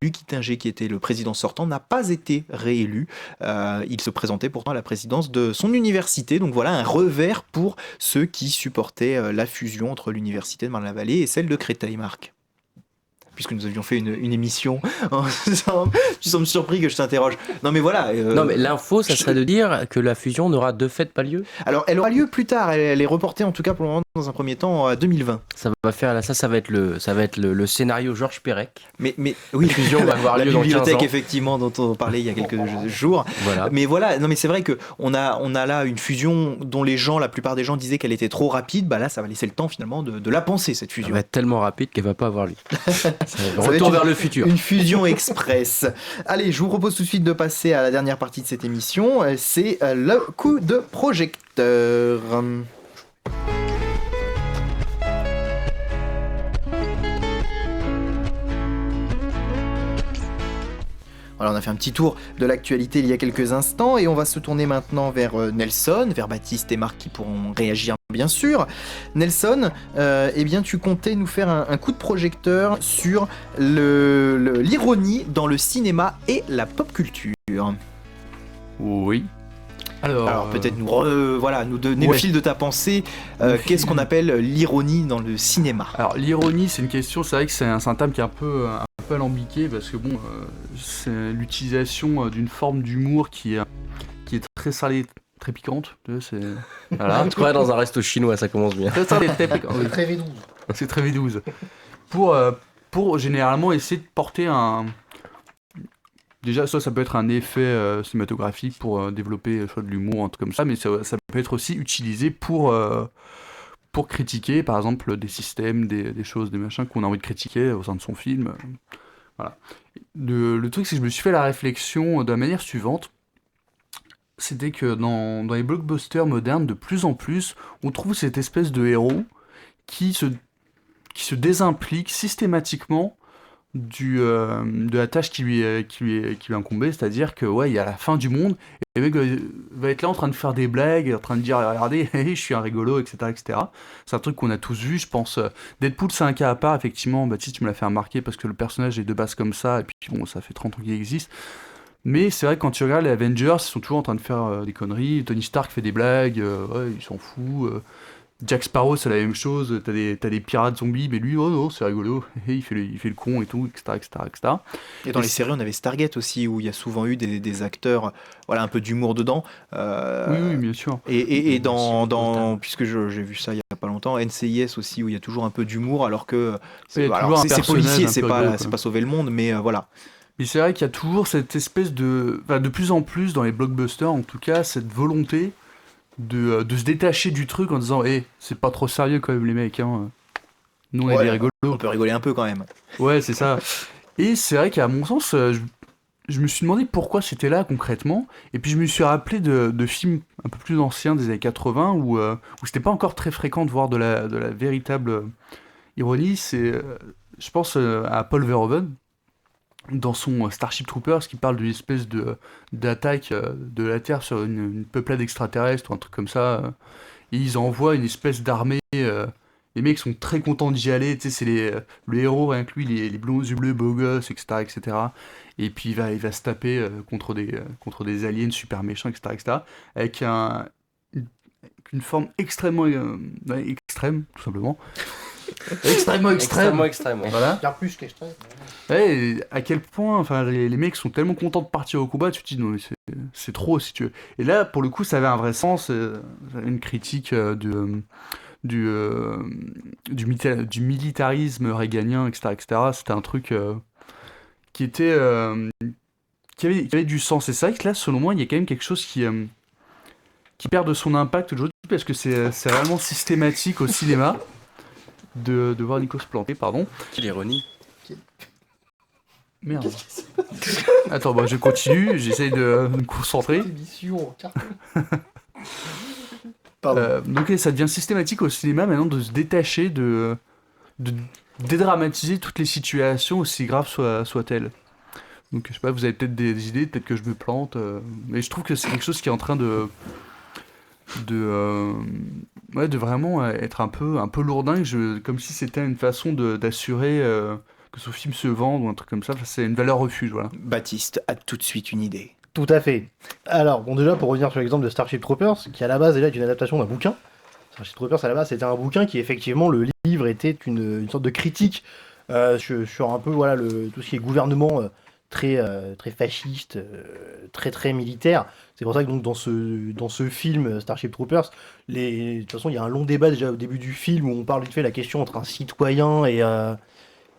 Luc Ittinger, qui était le président sortant, n'a pas été réélu. Il se présentait pourtant à la présidence de son université. Donc voilà un revers pour ceux qui supportaient la fusion entre l'université de Marne-la-Vallée et celle de Créteil, Marc. Puisque nous avions fait une émission ensemble, tu sembles surpris que je t'interroge. Non mais voilà. Non, mais l'info, ça serait de dire que la fusion n'aura de fait pas lieu. Alors, elle aura lieu plus tard. Elle est reportée, en tout cas pour le moment, dans un premier temps, à 2020. Ça va être le scénario Georges Perec. Mais oui, La fusion va avoir la lieu dans 15 bibliothèque, ans. effectivement, dont on parlait il y a quelques jours. Voilà. Mais voilà, non mais c'est vrai que on a là une fusion dont la plupart des gens disaient qu'elle était trop rapide. Là, ça va laisser le temps finalement de la penser, cette Ça fusion. va être tellement rapide qu'elle va pas avoir lieu. va Retour être vers le futur. Une fusion express. Allez, je vous propose tout de suite de passer à la dernière partie de cette émission. C'est le coup de projecteur. Voilà, on a fait un petit tour de l'actualité il y a quelques instants et on va se tourner maintenant vers Nelson, vers Baptiste et Marc qui pourront réagir bien sûr. Nelson, eh bien tu comptais nous faire un coup de projecteur sur l'ironie dans le cinéma et la pop culture. Oui. Alors peut-être nous donner le Ouais. fil de ta pensée. Qu'est-ce qu'on appelle l'ironie dans le cinéma? Alors l'ironie, c'est une question, c'est vrai que c'est un terme qui est un peu alambiqué, parce que c'est l'utilisation d'une forme d'humour qui est très salée, très piquante. Tu sais, Voilà, tu crois dans un resto chinois, ça commence bien. très salée, très piquante. Oui. Très V12. C'est très V12. Pour généralement essayer de porter un... Déjà, ça peut être un effet cinématographique pour développer soit de l'humour, un truc comme ça, mais ça peut être aussi utilisé pour critiquer, par exemple, des systèmes, des choses, des machins qu'on a envie de critiquer au sein de son film. Voilà. Le truc, c'est que je me suis fait la réflexion de la manière suivante. C'était que dans les blockbusters modernes, de plus en plus, on trouve cette espèce de héros qui se désimplique systématiquement de la tâche qui lui est incombée, c'est-à-dire que il y a la fin du monde, et le mec va être là en train de faire des blagues, en train de dire regardez, je suis un rigolo, etc., etc. C'est un truc qu'on a tous vu, je pense. Deadpool, c'est un cas à part, effectivement. Baptiste, tu me l'as fait remarquer parce que le personnage est de base comme ça, et puis bon, ça fait 30 ans qu'il existe. Mais c'est vrai que quand tu regardes les Avengers, ils sont toujours en train de faire des conneries. Tony Stark fait des blagues, il s'en fout. Jack Sparrow, c'est la même chose, t'as des pirates zombies, mais lui, oh non, c'est rigolo, il fait le con et tout, etc., etc., etc. Et dans les séries, on avait Stargate aussi, où il y a souvent eu des acteurs, voilà, un peu d'humour dedans. Oui, bien sûr. Et puisque j'ai vu ça il y a pas longtemps, NCIS aussi, où il y a toujours un peu d'humour, alors que Il y a toujours un c'est personnage policier, un c'est peu pas, rigolo, c'est quoi. pas sauver le monde, mais voilà. Mais c'est vrai qu'il y a toujours cette espèce de plus en plus dans les blockbusters, en tout cas, cette volonté de se détacher du truc en disant, c'est pas trop sérieux quand même les mecs, hein. Nous on est Ouais, des rigolos. on peut rigoler un peu quand même. Ouais, c'est ça. Et c'est vrai qu'à mon sens, je me suis demandé pourquoi c'était là concrètement, et puis je me suis rappelé de films un peu plus anciens des années 80 où c'était pas encore très fréquent de voir de la véritable ironie. Je pense à Paul Verhoeven dans son Starship Troopers qui parle d'une espèce d'attaque de la Terre sur une peuplade extraterrestre ou un truc comme ça. Et ils envoient une espèce d'armée. Les mecs sont très contents d'y aller. Tu sais, le héros inclut les blonds aux yeux bleus, beaux gosses, etc., etc. Et puis il va se taper contre des aliens super méchants, etc., etc. Avec une, une forme extrêmement extrême, tout simplement. Extrêmement extrême. Extrêmement. Voilà. Bien plus qu'extrait. Ouais, et à quel point, enfin, les mecs sont tellement contents de partir au combat, tu te dis non, mais c'est trop si tu veux. Et là, pour le coup, ça avait un vrai sens, une critique du militarisme réganien, etc., etc. C'était un truc qui était qui avait du sens. Et c'est vrai que là, selon moi, il y a quand même quelque chose qui perd de son impact aujourd'hui parce que c'est réellement systématique au cinéma de voir Nico se planter, pardon. Quelle ironie. Merde. Attends, je continue, j'essaye de me concentrer. Émission, carton. Pardon. Donc ça devient systématique au cinéma maintenant de se détacher, de dédramatiser toutes les situations, aussi graves soient-elles. Donc je sais pas, vous avez peut-être des idées, peut-être que je me plante, mais je trouve que c'est quelque chose qui est en train de vraiment être un peu lourdingue, comme si c'était une façon d'assurer que ce film se vende ou un truc comme ça. Enfin, c'est une valeur refuge, voilà. Baptiste a tout de suite une idée. Tout à fait. Alors, bon, déjà, pour revenir sur l'exemple de Starship Troopers, qui à la base déjà est une adaptation d'un bouquin. Starship Troopers, à la base, c'était un bouquin qui, effectivement, le livre était une sorte de critique sur un peu voilà, tout ce qui est gouvernement très fasciste, très militaire. C'est pour ça que donc, dans ce film Starship Troopers, de toute façon, il y a un long débat déjà au début du film où on parle vite fait de la question entre un citoyen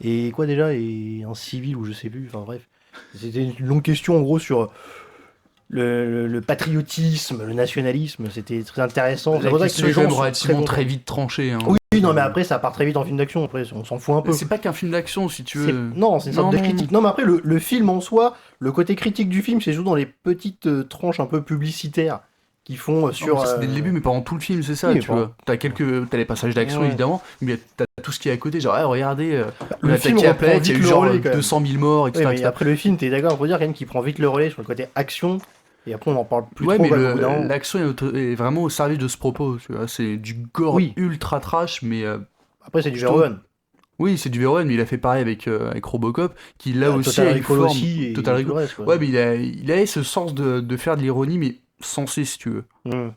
et quoi déjà, et un civil ou je sais plus, enfin bref. C'était une longue question en gros sur le patriotisme, le nationalisme, c'était très intéressant. C'est La pour ça que question les est quand gens même sont relativement très très vite tranchée. Hein. Oui, non mais après ça part très vite en film d'action, après on s'en fout un peu. C'est pas qu'un film d'action, si tu veux. Non, c'est une sorte Non, de non. critique. Non mais après le film en soi, le côté critique du film, c'est surtout dans les petites tranches un peu publicitaires qui font Non, sur... mais ça, c'est dès le début, mais pendant tout le film, c'est ça, oui, mais tu vois. T'as les passages d'action, Ouais. évidemment, mais t'as tout ce qui est à côté, genre, regardez, le on a film attaqué la reprend planète, il y a vite eu le genre relais, quand même. 200 000 morts, Oui, etc. mais etc. après le film, t'es d'accord, faut dire quand même qu'il prend vite le relais sur le côté action, et après on en parle plus Ouais, trop. mais quoi, au bout d'un moment. l'action est vraiment au service de ce propos, tu vois. C'est du gore Oui. ultra trash, mais Après c'est du je trouve- Verhoeven. oui, c'est du Verhoeven, mais il a fait pareil avec Robocop, qui là aussi Total a une Recall forme. aussi, et Total tout Recall. le reste, quoi. Ouais, mais il a ce sens de faire de l'ironie, mais sensé, si tu veux. Mm.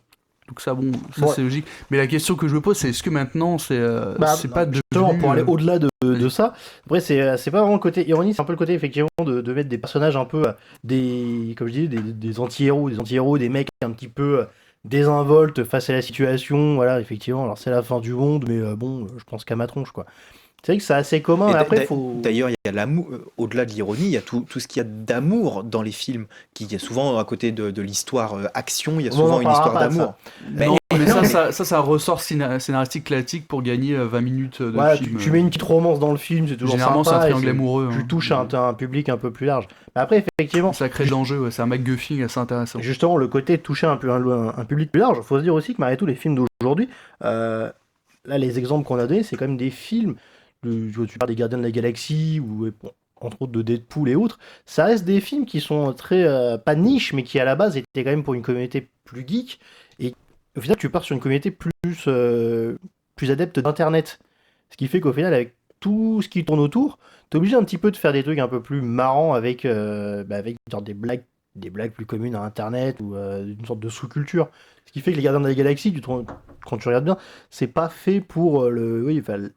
Donc ça, bon, ça Ouais. c'est logique. Mais la question que je me pose, c'est est-ce que maintenant, c'est pas Justement, devenu... pour aller au-delà de vas-y. ça, après c'est pas vraiment le côté ironie, c'est un peu le côté effectivement de mettre des personnages un peu comme je dis, des anti-héros, des mecs un petit peu désinvoltes face à la situation, voilà, effectivement, alors c'est la fin du monde, mais bon, je pense qu'à ma tronche, quoi. C'est vrai que c'est assez commun, Et mais après faut... D'ailleurs, il y a l'amour, au-delà de l'ironie, il y a tout ce qu'il y a d'amour dans les films, qui y a souvent à côté de l'histoire action, il y a On souvent en une parlera histoire pas de d'amour. Mais- Non, mais non, ça, c'est un ressort scénaristique classique pour gagner 20 minutes de Ouais, film. tu mets une petite romance dans le film, c'est toujours Généralement, c'est un sympa, et triangle amoureux. tu hein. touches un public un peu plus large. Mais après, effectivement, Ça crée de l'enjeu, ouais, c'est un MacGuffin assez intéressant. justement, le côté de toucher un public plus large, faut se dire aussi que malgré tout, les films d'aujourd'hui, là, les exemples qu'on a donnés, c'est quand même des films, tu parles des Gardiens de la Galaxie, ou bon, entre autres de Deadpool et autres, ça reste des films qui sont très, pas niche, mais qui à la base étaient quand même pour une communauté plus geek, et au final, tu pars sur une communauté plus adepte d'Internet. Ce qui fait qu'au final, avec tout ce qui tourne autour, t'es obligé un petit peu de faire des trucs un peu plus marrants avec genre des blagues des blagues plus communes à Internet ou une sorte de sous-culture. Ce qui fait que les Gardiens de la Galaxie, quand tu regardes bien, c'est pas fait pour oui, enfin,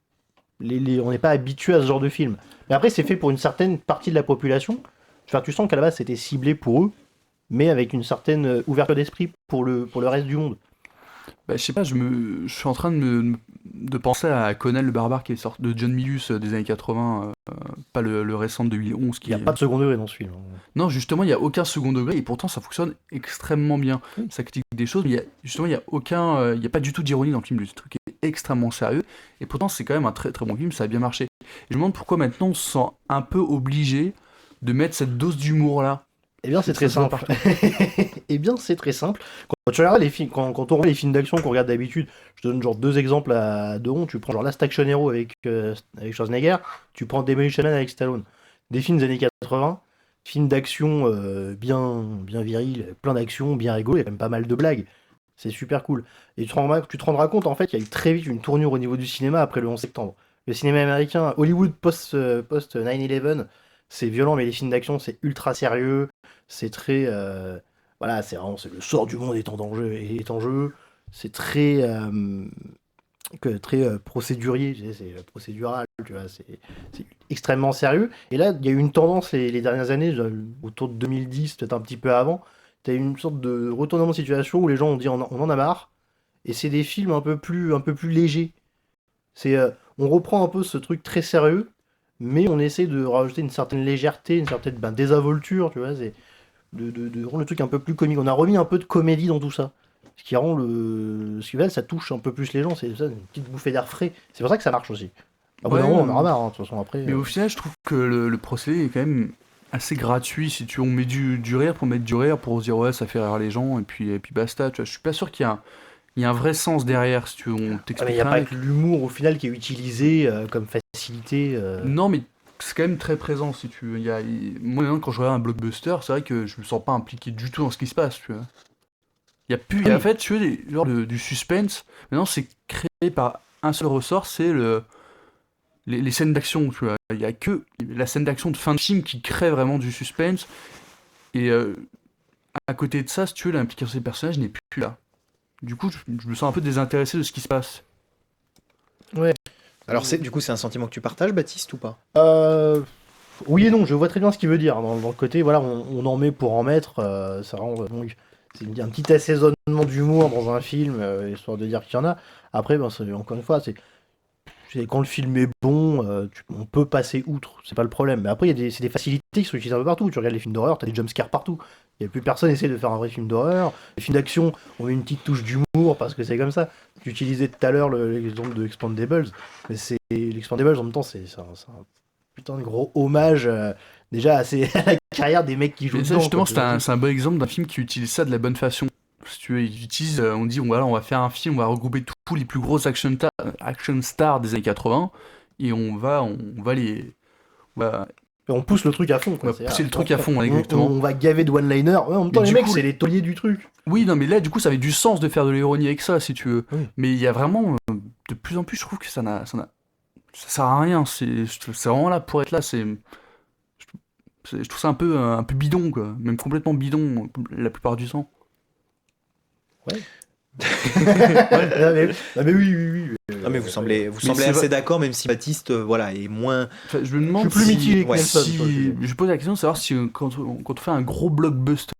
on n'est pas habitué à ce genre de film. Mais après, c'est fait pour une certaine partie de la population. Enfin, tu sens qu'à la base, c'était ciblé pour eux, mais avec une certaine ouverture d'esprit pour le reste du monde. Bah, je sais pas, je suis en train de penser à Conan le Barbare qui est sorti de John Milius des années 80, pas le récent de 2011 Il n'y a pas de second degré dans ce film. Non, justement, il n'y a aucun second degré et pourtant ça fonctionne extrêmement bien. Oui. Ça critique des choses, mais justement, il n'y a aucun, il y a pas du tout d'ironie dans le film. Le truc est extrêmement sérieux et pourtant c'est quand même un très très bon film, ça a bien marché. Et je me demande pourquoi maintenant on se sent un peu obligé de mettre cette dose d'humour là. Eh bien, c'est très Ça se voit simple. Eh bien, c'est très simple. Quand tu regardes les films, quand on regarde les films d'action qu'on regarde d'habitude, je te donne genre 2 exemples à deux ronds. Tu prends genre Last Action Hero avec Schwarzenegger, tu prends Demolition Man avec Stallone. Des films des années 80, films d'action bien viril, plein d'action, bien rigolo, il y a quand même pas mal de blagues. C'est super cool. Et tu te rendras compte, en fait, il y a eu très vite une tournure au niveau du cinéma après le 11 septembre. Le cinéma américain, Hollywood post 9/11, c'est violent, mais les films d'action, c'est ultra sérieux. C'est très. Voilà, c'est vraiment le sort du monde est en jeu. C'est très. Très procédurier, tu sais, c'est procédural, tu vois, c'est extrêmement sérieux. Et là, il y a eu une tendance les dernières années, autour de 2010, peut-être un petit peu avant, tu as eu une sorte de retournement de situation où les gens ont dit on en a marre. Et c'est des films un peu plus légers. On reprend un peu ce truc très sérieux, mais on essaie de rajouter une certaine légèreté, une certaine désinvolture, tu vois, c'est de rendre le truc un peu plus comique. On a remis un peu de comédie dans tout ça. Ce qui rend ce qui fait, ça touche un peu plus les gens, c'est ça, une petite bouffée d'air frais. C'est pour ça que ça marche aussi. Ah bon, Ouais, non, on en a marre, hein, de toute façon, après. Mais au final, je trouve que le procédé est quand même assez gratuit. Si tu on met du rire pour mettre du rire, pour se dire ouais, ça fait rire les gens, et puis basta. Tu vois, je suis pas sûr il y a un vrai sens derrière. Si tu veux, on Ah, mais il t'explique n'y a pas rien. que l'humour au final qui est utilisé comme facilité. Non, mais c'est quand même très présent. Si tu veux. Moi, maintenant, quand je regarde un blockbuster, c'est vrai que je me sens pas impliqué du tout dans ce qui se passe. Tu vois. Il y a plus, en fait, tu veux, genre du suspense. Maintenant, c'est créé par un seul ressort, c'est les scènes d'action. Tu vois, il y a que la scène d'action de fin de film qui crée vraiment du suspense. Et à côté de ça, si tu veux, l'implication des personnages n'est plus là. Du coup, je me sens un peu désintéressé de ce qui se passe. Ouais. Alors, du coup, c'est un sentiment que tu partages, Baptiste, ou pas? Oui et non, je vois très bien ce qu'il veut dire. Dans le côté, voilà, on en met pour en mettre. Ça rend, donc, c'est un petit assaisonnement d'humour dans un film, histoire de dire qu'il y en a. Après, encore une fois, c'est quand le film est bon, on peut passer outre, c'est pas le problème. Mais après, c'est des facilités qui sont utilisées un peu partout. Tu regardes les films d'horreur, t'as des jumpscares partout. Il n'y a plus personne essaie de faire un vrai film d'horreur. Les films d'action, on met une petite touche d'humour parce que c'est comme ça. Tu utilisais tout à l'heure l'exemple de Expandables, mais l'Expandables en même temps, c'est un putain de gros hommage déjà à la carrière des mecs qui jouent Et ça, dedans, justement, quoi. c'est un bon exemple d'un film qui utilise ça de la bonne façon. Si tu veux, il utilise, on dit, voilà, on va faire un film, on va regrouper tous les plus grosses action stars des années 80, et on va les... Et on pousse le truc à fond, On quoi. va pousser le truc à fond, exactement. On va gaver de one-liner. Ouais, en même temps, Mais les du mecs, coup, c'est les tauliers du truc. Oui, non, mais là, du coup, ça avait du sens de faire de l'ironie avec ça, si tu veux. Oui. Mais il y a vraiment, de plus en plus, je trouve que ça sert à rien. C'est vraiment là pour être là. Je trouve ça un peu bidon, quoi. Même complètement bidon, la plupart du temps. Ouais. Ah, mais oui. Ah, mais vous semblez c'est assez vrai- d'accord, même si Baptiste, voilà, est moins. Enfin, je me demande Je suis plus mitigé que ouais, Nelson, sur le sujet. je pose la question de savoir si quand on fait un gros blockbuster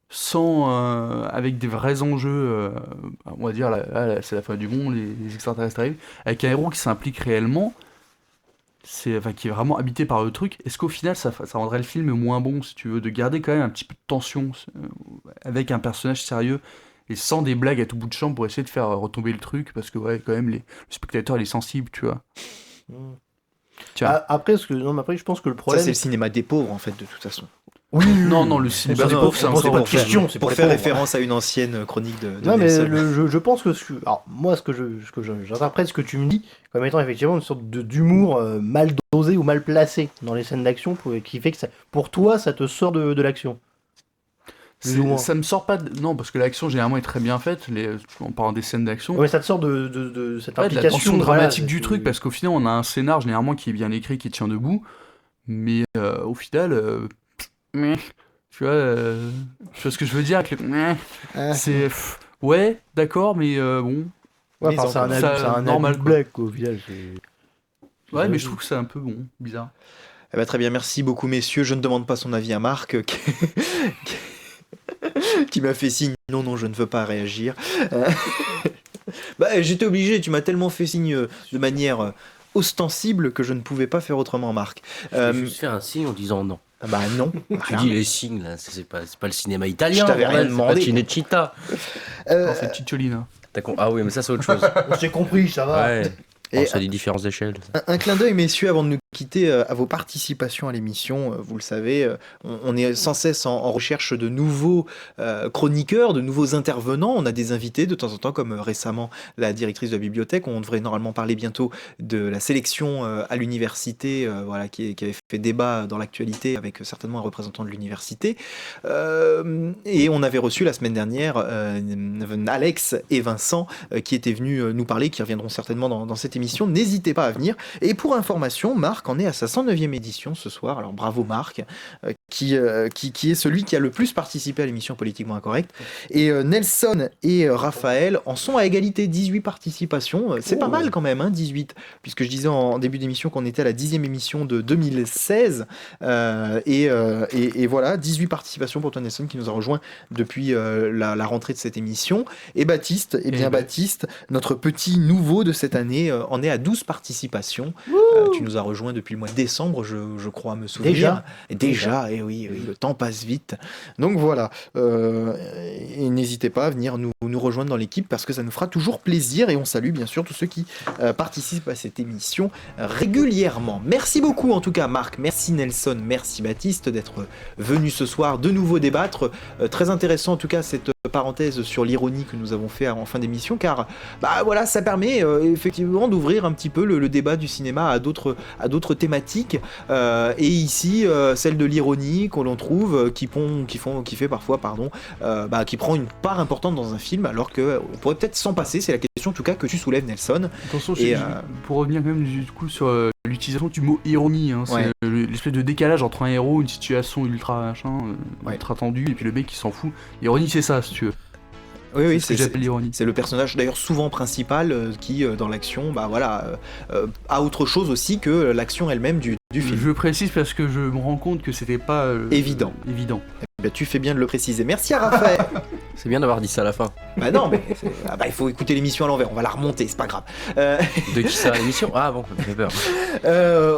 sans avec des vrais enjeux, on va dire là, c'est la fin du monde, les extraterrestres arrivent, avec un héros qui s'implique réellement, qui est vraiment habité par le truc, est-ce qu'au final ça rendrait le film moins bon, si tu veux, de garder quand même un petit peu de tension avec un personnage sérieux et sans des blagues à tout bout de champ pour essayer de faire retomber le truc, parce que ouais, quand même le spectateur il est sensible, tu vois. Tiens. Après, je pense que le Ça, problème. c'est le cinéma des pauvres, en fait, de toute façon. Oui, Non, le cinéma des pauvres, c'est c'est encore pas de autre chose. question, c'est Pour pas faire les pauvres. référence à une ancienne chronique de Non, mais Nelson. je pense que alors, moi, j'interprète ce que tu me dis comme étant effectivement une sorte d'humour mal dosé ou mal placé dans les scènes d'action qui fait que pour toi, ça te sort de l'action. Plus ou moins. Ça me sort pas non, parce que l'action généralement est très bien faite, en parlant des scènes d'action. Ouais, mais ça te sort de cette Ouais, de la implication tension voilà, dramatique du truc, parce qu'au final on a un scénar généralement qui est bien écrit, qui tient debout, mais au final Tu vois ce que je veux dire avec le... C'est... Ouais, d'accord, mais bon... Ouais, Mais enfin, c'est un ça, abus, c'est un normal, abus de quoi. blague, quoi, au final. Ouais, mais je trouve que c'est un peu bon, bizarre. Eh ben, très bien, merci beaucoup messieurs. Je ne demande pas son avis à Marc qui m'a fait signe. Non, je ne veux pas réagir. Bah, j'étais obligé, tu m'as tellement fait signe de manière ostensible que je ne pouvais pas faire autrement, Marc. Je vais juste faire un signe en disant non. Bah non. Tu dis les signes, là, c'est pas le cinéma italien. Je t'avais rien bordel, demandé. C'est pas Cinecittà. Non, c'est Cicciolina. Ah oui, mais ça, c'est autre chose. On s'est compris, ça va. Ouais. Et C'est des différences d'échelle. un clin d'œil, messieurs, avant de nous quitter, à vos participations à l'émission. Vous le savez, on est sans cesse en recherche de nouveaux chroniqueurs, de nouveaux intervenants. On a des invités de temps en temps, comme récemment la directrice de la bibliothèque. On devrait normalement parler bientôt de la sélection à l'université, voilà, qui avait fait débat dans l'actualité avec certainement un représentant de l'université. Et on avait reçu la semaine dernière Alex et Vincent qui étaient venus nous parler, qui reviendront certainement dans cette émission. N'hésitez pas à venir. Et pour information, Marc en est à sa 109e édition ce soir. Alors bravo Marc, qui est celui qui a le plus participé à l'émission Politiquement Incorrect. Et Nelson et Raphaël en sont à égalité, 18 participations. C'est pas mal quand même, hein, 18. Puisque je disais en début d'émission qu'on était à la 10e émission de 2016. Et voilà, 18 participations pour toi Nelson qui nous a rejoint depuis la rentrée de cette émission. Et Baptiste, Baptiste, notre petit nouveau de cette année, en est à 12 participations. Tu nous as rejoint depuis le mois de décembre, je crois me souvenir. Déjà, et oui, le temps passe vite. Donc voilà, et n'hésitez pas à venir nous rejoindre dans l'équipe parce que ça nous fera toujours plaisir et on salue bien sûr tous ceux qui participent à cette émission régulièrement. Merci beaucoup en tout cas Marc, merci Nelson, merci Baptiste d'être venus ce soir de nouveau débattre. Très intéressant en tout cas cette parenthèse sur l'ironie que nous avons fait en fin d'émission car voilà, ça permet effectivement d'ouvrir un petit peu le débat du cinéma à d'autres thématiques et ici celle de l'ironie qu'on l'on trouve qui fait parfois qui prend une part importante dans un film alors que on pourrait peut-être s'en passer. C'est la question en tout cas que tu soulèves Nelson. Attention, et, pour revenir quand même du coup sur l'utilisation du mot ironie, hein, Ouais. c'est l'espèce de décalage entre un héros, une situation ultra Ouais. ultra tendue et puis le mec qui s'en fout. L'ironie c'est ça si tu veux. Oui, C'est ce que j'appelle l'ironie. c'est le personnage d'ailleurs souvent principal qui dans l'action a autre chose aussi que l'action elle-même du film. Je précise parce que je me rends compte que c'était pas Évident. Eh bien, tu fais bien de le préciser. Merci à Raphaël. C'est bien d'avoir dit ça à la fin. Bah non, mais il faut écouter l'émission à l'envers. On va la remonter, c'est pas grave. De qui ça, l'émission? Ah bon, ça me fait peur.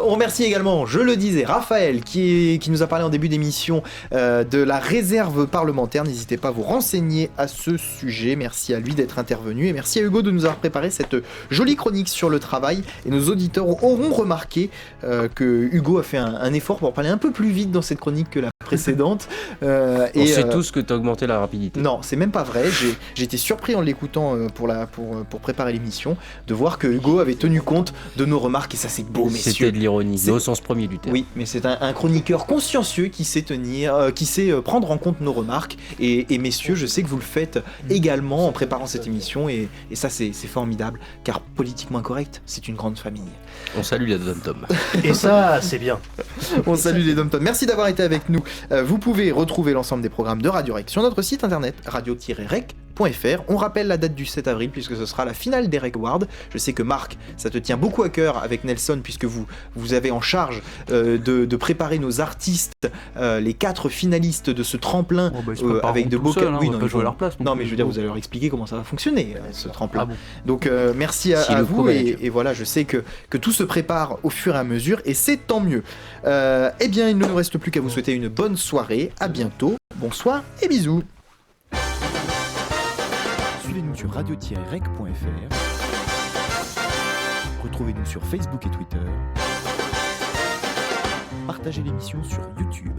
On remercie également, je le disais, Raphaël qui nous a parlé en début d'émission de la réserve parlementaire. N'hésitez pas à vous renseigner à ce sujet. Merci à lui d'être intervenu et merci à Hugo de nous avoir préparé cette jolie chronique sur le travail. Et nos auditeurs auront remarqué que Hugo a fait un effort pour parler un peu plus vite dans cette chronique que la précédente. On sait tous que t'as augmenté la rapidité. Non, c'est même pas vrai. J'ai été surpris en l'écoutant pour préparer l'émission de voir que Hugo avait tenu compte de nos remarques et ça c'est beau, messieurs. C'était de l'ironie, C'est- au sens premier du terme. Oui, mais c'est un chroniqueur consciencieux qui sait prendre en compte nos remarques et messieurs, je sais que vous le faites également en préparant cette émission et ça c'est formidable car Politiquement Incorrect, c'est une grande famille. On salue la Dom-Tom. Et ça, c'est bien. On salue les dom-toms. Merci d'avoir été avec nous. Vous pouvez retrouver l'ensemble des programmes de Radio Rec sur notre site internet radio-rec.fr. On rappelle la date du 7 avril puisque ce sera la finale des Rec Awards. Je sais que Marc, ça te tient beaucoup à cœur avec Nelson puisque vous avez en charge de préparer nos artistes, les 4 finalistes de ce tremplin Oh, bah, ils se prépareront avec de tout beaux seuls, hein, oui, on va non, pas ils jouer à vont- leur place. Non, mais je veux dire, vous allez leur expliquer comment ça va fonctionner, ce tremplin. Ah bon. Donc merci Si à le vous co-manager. et voilà, je sais que tout se prépare au fur et à mesure et c'est tant mieux. Eh bien, il ne nous reste plus qu'à vous souhaiter une bonne soirée. À bientôt. Bonsoir et bisous. Suivez-nous sur radio-rec.fr. Retrouvez-nous sur Facebook et Twitter. Partagez l'émission sur YouTube.